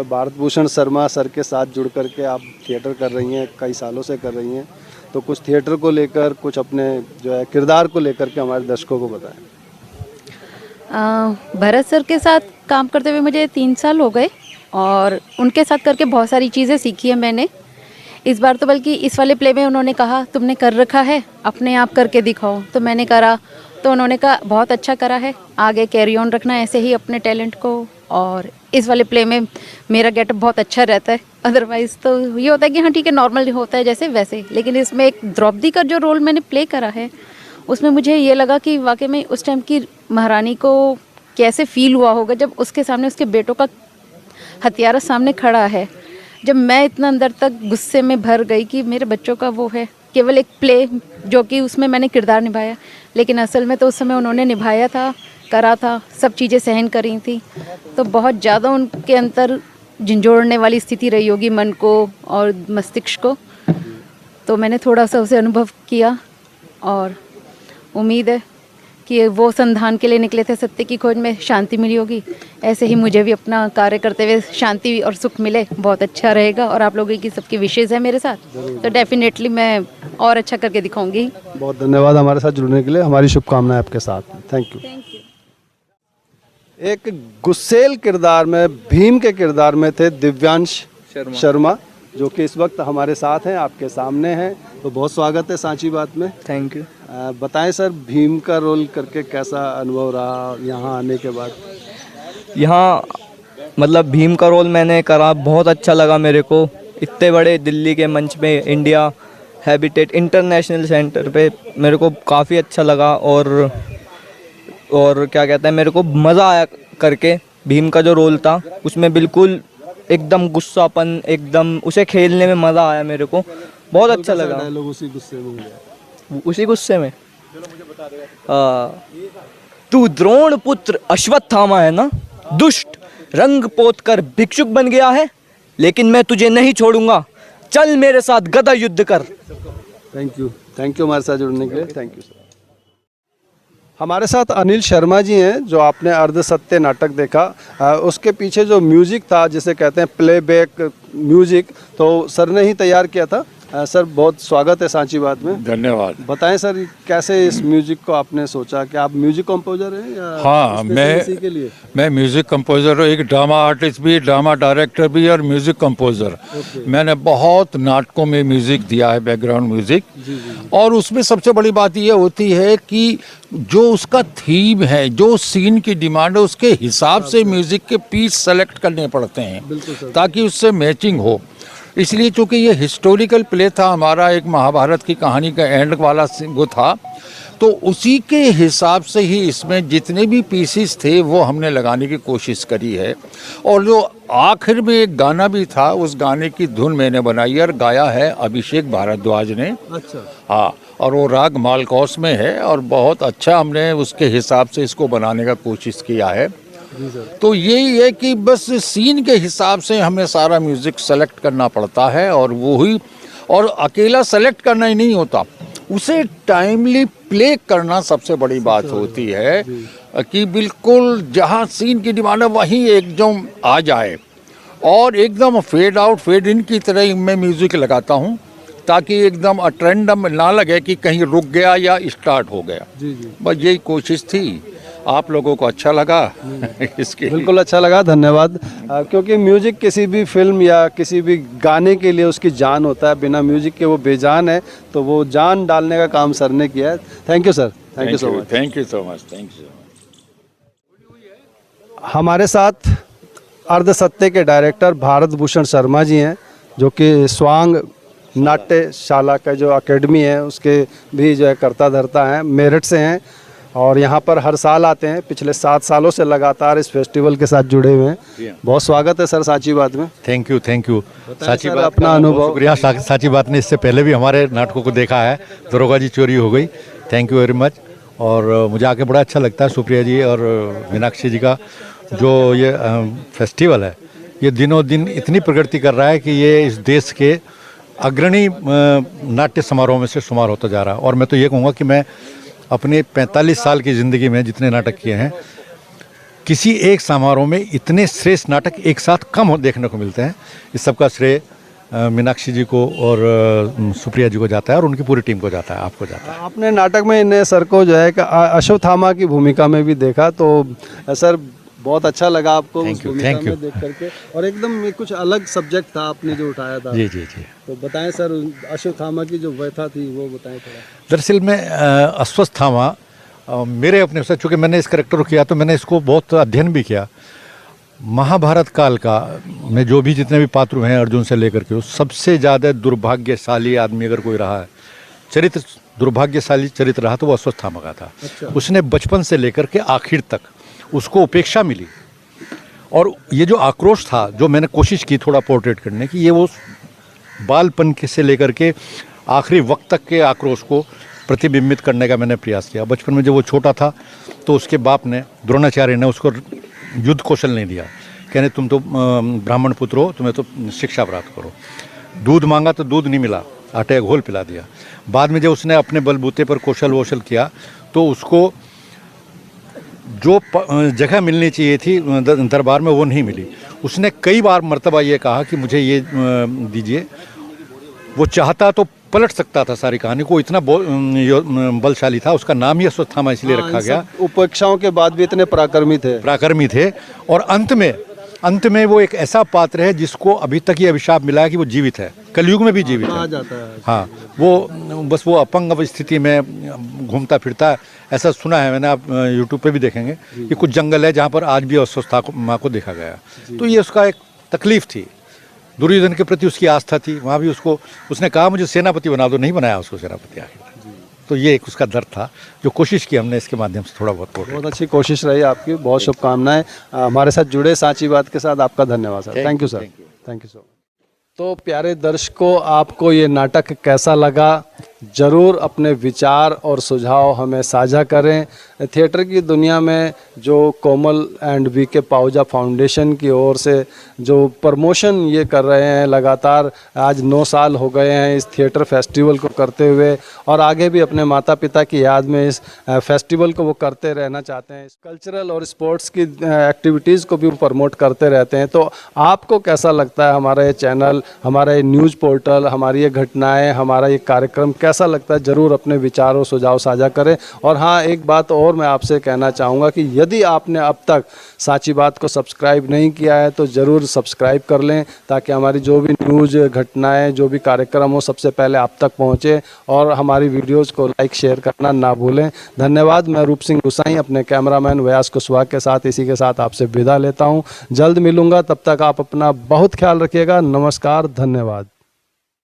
A: भारत भूषण शर्मा सर के साथ जुड़ करके आप थिएटर कर रही हैं, कई सालों से कर रही हैं, तो कुछ थिएटर को लेकर, कुछ अपने जो है किरदार को लेकर के हमारे दर्शकों को बताएं।
O: भरत सर के साथ काम करते हुए मुझे 3 साल हो गए और उनके साथ करके बहुत सारी चीज़ें सीखी है मैंने। इस बार तो बल्कि इस वाले प्ले में उन्होंने कहा तुमने कर रखा है, अपने आप करके दिखाओ। तो मैंने करा, तो उन्होंने कहा बहुत अच्छा करा है, आगे कैरी ऑन रखना ऐसे ही अपने टैलेंट को। और इस वाले प्ले में मेरा गेटअप बहुत अच्छा रहता है। अदरवाइज़ तो ये होता है कि हाँ ठीक है, नॉर्मल होता है जैसे वैसे। लेकिन इसमें एक द्रौपदी का जो रोल मैंने प्ले करा है, उसमें मुझे ये लगा कि वाकई में उस टाइम की महारानी को कैसे फील हुआ होगा जब उसके सामने उसके बेटों का हथियारा सामने खड़ा है। जब मैं इतना अंदर तक गुस्से में भर गई कि मेरे बच्चों का वो है, केवल एक प्ले जो कि उसमें मैंने किरदार निभाया, लेकिन असल में तो उस समय उन्होंने निभाया था, करा था, सब चीज़ें सहन करी थी। तो बहुत ज़्यादा उनके अंदर झंझोड़ने वाली स्थिति रही होगी मन को और मस्तिष्क को। तो मैंने थोड़ा सा उसे अनुभव किया और उम्मीद है कि वो संधान के लिए निकले थे सत्य की खोज में, शांति मिली होगी। ऐसे ही मुझे भी अपना कार्य करते हुए शांति और सुख मिले, बहुत अच्छा रहेगा। और आप लोगों की सबकी विशेज़ है मेरे साथ, तो डेफिनेटली मैं और अच्छा करके दिखाऊंगी।
A: बहुत धन्यवाद हमारे साथ जुड़ने के लिए, हमारी शुभकामनाएं आपके साथ। Thank you. एक गुस्सेल किरदार में, भीम के किरदार में थे दिव्यांश शर्मा, जो कि इस वक्त हमारे साथ हैं, आपके सामने हैं। तो बहुत स्वागत है सांची बात में।
P: Thank you.
A: बताएं सर, भीम का रोल करके कैसा अनुभव रहा यहाँ आने के बाद?
P: यहाँ मतलब भीम का रोल मैंने करा, बहुत अच्छा लगा मेरे को। इतने बड़े दिल्ली के मंच में, इंडिया हैबिटेट इंटरनेशनल सेंटर पे मेरे को काफ़ी अच्छा लगा। और क्या कहते हैं, मेरे को मज़ा आया करके। भीम का जो रोल था उसमें बिल्कुल एकदम गुस्सापन, एकदम उसे खेलने में मज़ा आया मेरे को, बहुत अच्छा लगा।
A: डायलॉग उसी गुस्से में हुआ,
P: उसी गुस्से में तू द्रोण पुत्र अश्वत्थामा है ना, दुष्ट, रंग पोत कर भिक्षुक बन गया है, लेकिन मैं तुझे नहीं छोड़ूंगा, चल मेरे साथ गदा युद्ध कर।
A: थैंक यू हमारे साथ जुड़ने के लिए। Thank you sir. हमारे साथ अनिल शर्मा जी हैं, जो आपने अर्ध सत्य नाटक देखा, उसके पीछे जो म्यूजिक था, जिसे कहते हैं प्लेबैक म्यूजिक, तो सर ने ही तैयार किया था। सर बहुत स्वागत है सांची बात में।
Q: धन्यवाद।
A: बताएं सर, कैसे इस म्यूजिक को आपने सोचा? कि आप म्यूजिक कंपोजर हैं या?
Q: हाँ, मैं म्यूजिक कंपोजर हूँ, एक ड्रामा आर्टिस्ट भी, ड्रामा डायरेक्टर भी और म्यूजिक कंपोजर। मैंने बहुत नाटकों में म्यूजिक दिया है, बैकग्राउंड म्यूजिक। और उसमें सबसे बड़ी बात ये होती है कि जो उसका थीम है, जो सीन की डिमांड है, उसके हिसाब से म्यूजिक के पीस सेलेक्ट करने पड़ते हैं ताकि उससे मैचिंग हो। इसलिए चूँकि ये हिस्टोरिकल प्ले था हमारा, एक महाभारत की कहानी का एंड वाला वो था, तो उसी के हिसाब से ही इसमें जितने भी पीसेस थे वो हमने लगाने की कोशिश करी है। और जो आखिर में एक गाना भी था, उस गाने की धुन मैंने बनाई और गाया है अभिषेक भारद्वाज ने।
A: अच्छा।
Q: हाँ, और वो राग मालकौस में है और बहुत अच्छा हमने उसके हिसाब से इसको बनाने का कोशिश किया है। तो यही है कि बस सीन के हिसाब से हमें सारा म्यूज़िक सेलेक्ट करना पड़ता है, और वही, और अकेला सेलेक्ट करना ही नहीं होता, उसे टाइमली प्ले करना सबसे बड़ी बात होती है कि बिल्कुल जहाँ सीन की डिमांड है वहीं एकदम आ जाए। और एकदम फेड आउट फेड इन की तरह मैं म्यूज़िक लगाता हूँ ताकि एकदम अट्रेंडम ना लगे कि कहीं रुक गया या स्टार्ट हो गया। बस यही कोशिश थी। आप लोगों को अच्छा लगा? इसके
A: बिल्कुल अच्छा लगा, धन्यवाद। क्योंकि म्यूजिक किसी भी फिल्म या किसी भी गाने के लिए उसकी जान होता है, बिना म्यूजिक के वो बेजान है, तो वो जान डालने का काम सर ने किया है। Thank you sir, thank you so much.
Q: Thank you so much, thank you.
A: हमारे साथ अर्ध सत्य के डायरेक्टर भारत भूषण शर्मा जी हैं, जो कि स्वांग नाट्यशाला का जो एकेडमी है उसके भी जो है कर्ता धर्ता हैं, मेरठ से हैं, और यहाँ पर हर साल आते हैं। पिछले 7 सालों से लगातार इस फेस्टिवल के साथ जुड़े हुए हैं। बहुत स्वागत है सर सांची बात में।
R: थैंक यू सांची बात,
A: अपना अनुभव।
R: शुक्रिया। सांची बात ने इससे पहले भी हमारे नाटकों को देखा है, दरोगा जी चोरी हो गई। Thank you very much. और मुझे आके बड़ा अच्छा लगता है सुप्रिया जी और मीनाक्षी जी का जो ये फेस्टिवल है, ये दिनों दिन इतनी प्रगति कर रहा है कि ये इस देश के अग्रणी नाट्य समारोह में से शुमार होता जा रहा है। और मैं तो ये कहूँगा कि मैं अपने 45 साल की ज़िंदगी में जितने नाटक किए हैं, किसी एक समारोह में इतने श्रेष्ठ नाटक एक साथ कम देखने को मिलते हैं। इस सब का श्रेय मीनाक्षी जी को और सुप्रिया जी को जाता है और उनकी पूरी टीम को जाता है, आपको जाता है।
A: आपने नाटक में इन सर को जो है कि अश्वत्थामा की भूमिका में भी देखा, तो सर बहुत अच्छा लगा आपको उस
R: Thank you,
A: भूमिका
R: thank you.
A: में देख करके, और एकदम ये कुछ अलग सब्जेक्ट था आपने जो उठाया था।
R: जी जी जी।
A: तो बताएं सर, अश्वत्थामा की जो व्यथा थी वो बताएं थोड़ा।
R: दरअसल मैं अश्वत्थामा मेरे अपने से, चूँकि मैंने इस करेक्टर को किया तो मैंने इसको बहुत अध्ययन भी किया। महाभारत काल का में जो भी जितने भी पात्र हैं अर्जुन से लेकर के, सबसे ज़्यादा दुर्भाग्यशाली आदमी अगर कोई रहा है, चरित्र दुर्भाग्यशाली चरित्र रहा तो वो अश्वत्थामा का था।
A: अच्छा।
R: उसने बचपन से लेकर के आखिर तक उसको उपेक्षा मिली, और ये जो आक्रोश था जो मैंने कोशिश की थोड़ा पोर्ट्रेट करने की, ये वो बालपन के से लेकर के आखिरी वक्त तक के आक्रोश को प्रतिबिंबित करने का मैंने प्रयास किया। बचपन में जब वो छोटा था तो उसके बाप ने, द्रोणाचार्य ने, उसको युद्ध कौशल नहीं दिया, कहने तुम तो ब्राह्मण पुत्र हो, तुम्हें तो शिक्षा प्राप्त करो। दूध मांगा तो दूध नहीं मिला, आटे का घोल पिला दिया। बाद में जब उसने अपने बलबूते पर कौशल वौशल किया तो उसको जो जगह मिलनी चाहिए थी दरबार में वो नहीं मिली। उसने कई बार मर्तबा ये कहा कि मुझे ये दीजिए। वो चाहता तो पलट सकता था सारी कहानी को, इतना बलशाली था। उसका नाम ही अश्वत्थामा इसलिए रखा गया।
A: उपेक्षाओं के बाद भी इतने पराक्रमी थे। और अंत में वो एक ऐसा पात्र है जिसको अभी तक ये अभिशाप मिला है कि वो जीवित है, कलयुग में भी जीवित है। जाता है।
R: हाँ, वो बस वो अपंग स्थिति में घूमता फिरता है, ऐसा सुना है मैंने। आप यूट्यूब पे भी देखेंगे कि कुछ जंगल है जहाँ पर आज भी अश्वत्थामा को देखा गया। तो ये उसका एक तकलीफ थी, दुर्योधन के प्रति उसकी आस्था थी। वहाँ भी उसने कहा मुझे सेनापति बना दो, नहीं बनाया उसको सेनापति आखिर। तो ये एक उसका दर्द था जो कोशिश की हमने इसके माध्यम से थोड़ा बहुत
A: अच्छी कोशिश रही आपकी, बहुत शुभकामनाएं। हमारे साथ जुड़े सांची बात के साथ आपका धन्यवाद sir. Thank you sir, thank you so much. तो प्यारे दर्शकों, आपको ये नाटक कैसा लगा, ज़रूर अपने विचार और सुझाव हमें साझा करें। थिएटर की दुनिया में जो कोमल एंड वी.के. पाहुजा फाउंडेशन की ओर से जो प्रमोशन ये कर रहे हैं लगातार, आज 9 साल हो गए हैं इस थिएटर फेस्टिवल को करते हुए, और आगे भी अपने माता पिता की याद में इस फेस्टिवल को वो करते रहना चाहते हैं। कल्चरल और स्पोर्ट्स की एक्टिविटीज़ को भी वो प्रमोट करते रहते हैं। तो आपको कैसा लगता है हमारा ये चैनल, हमारा ये न्यूज़ पोर्टल, हमारी ये घटनाएँ, हमारा ये कार्यक्रम कैसा लगता है? ज़रूर अपने विचार और सुझाव साझा करें। और हाँ, एक बात और मैं आपसे कहना चाहूँगा कि यदि आपने अब तक सांची बात को सब्सक्राइब नहीं किया है तो ज़रूर सब्सक्राइब कर लें, ताकि हमारी जो भी न्यूज़, घटनाएं, जो भी कार्यक्रम हो सबसे पहले आप तक पहुँचे, और हमारी वीडियोज़ को लाइक शेयर करना ना भूलें। धन्यवाद। मैं रूप सिंह गुसाई अपने कैमरामैन व्यास कुशवाहा के साथ इसी के साथ आपसे विदा लेता हूँ। जल्द मिलूँगा, तब तक आप अपना बहुत ख्याल रखिएगा। नमस्कार, धन्यवाद।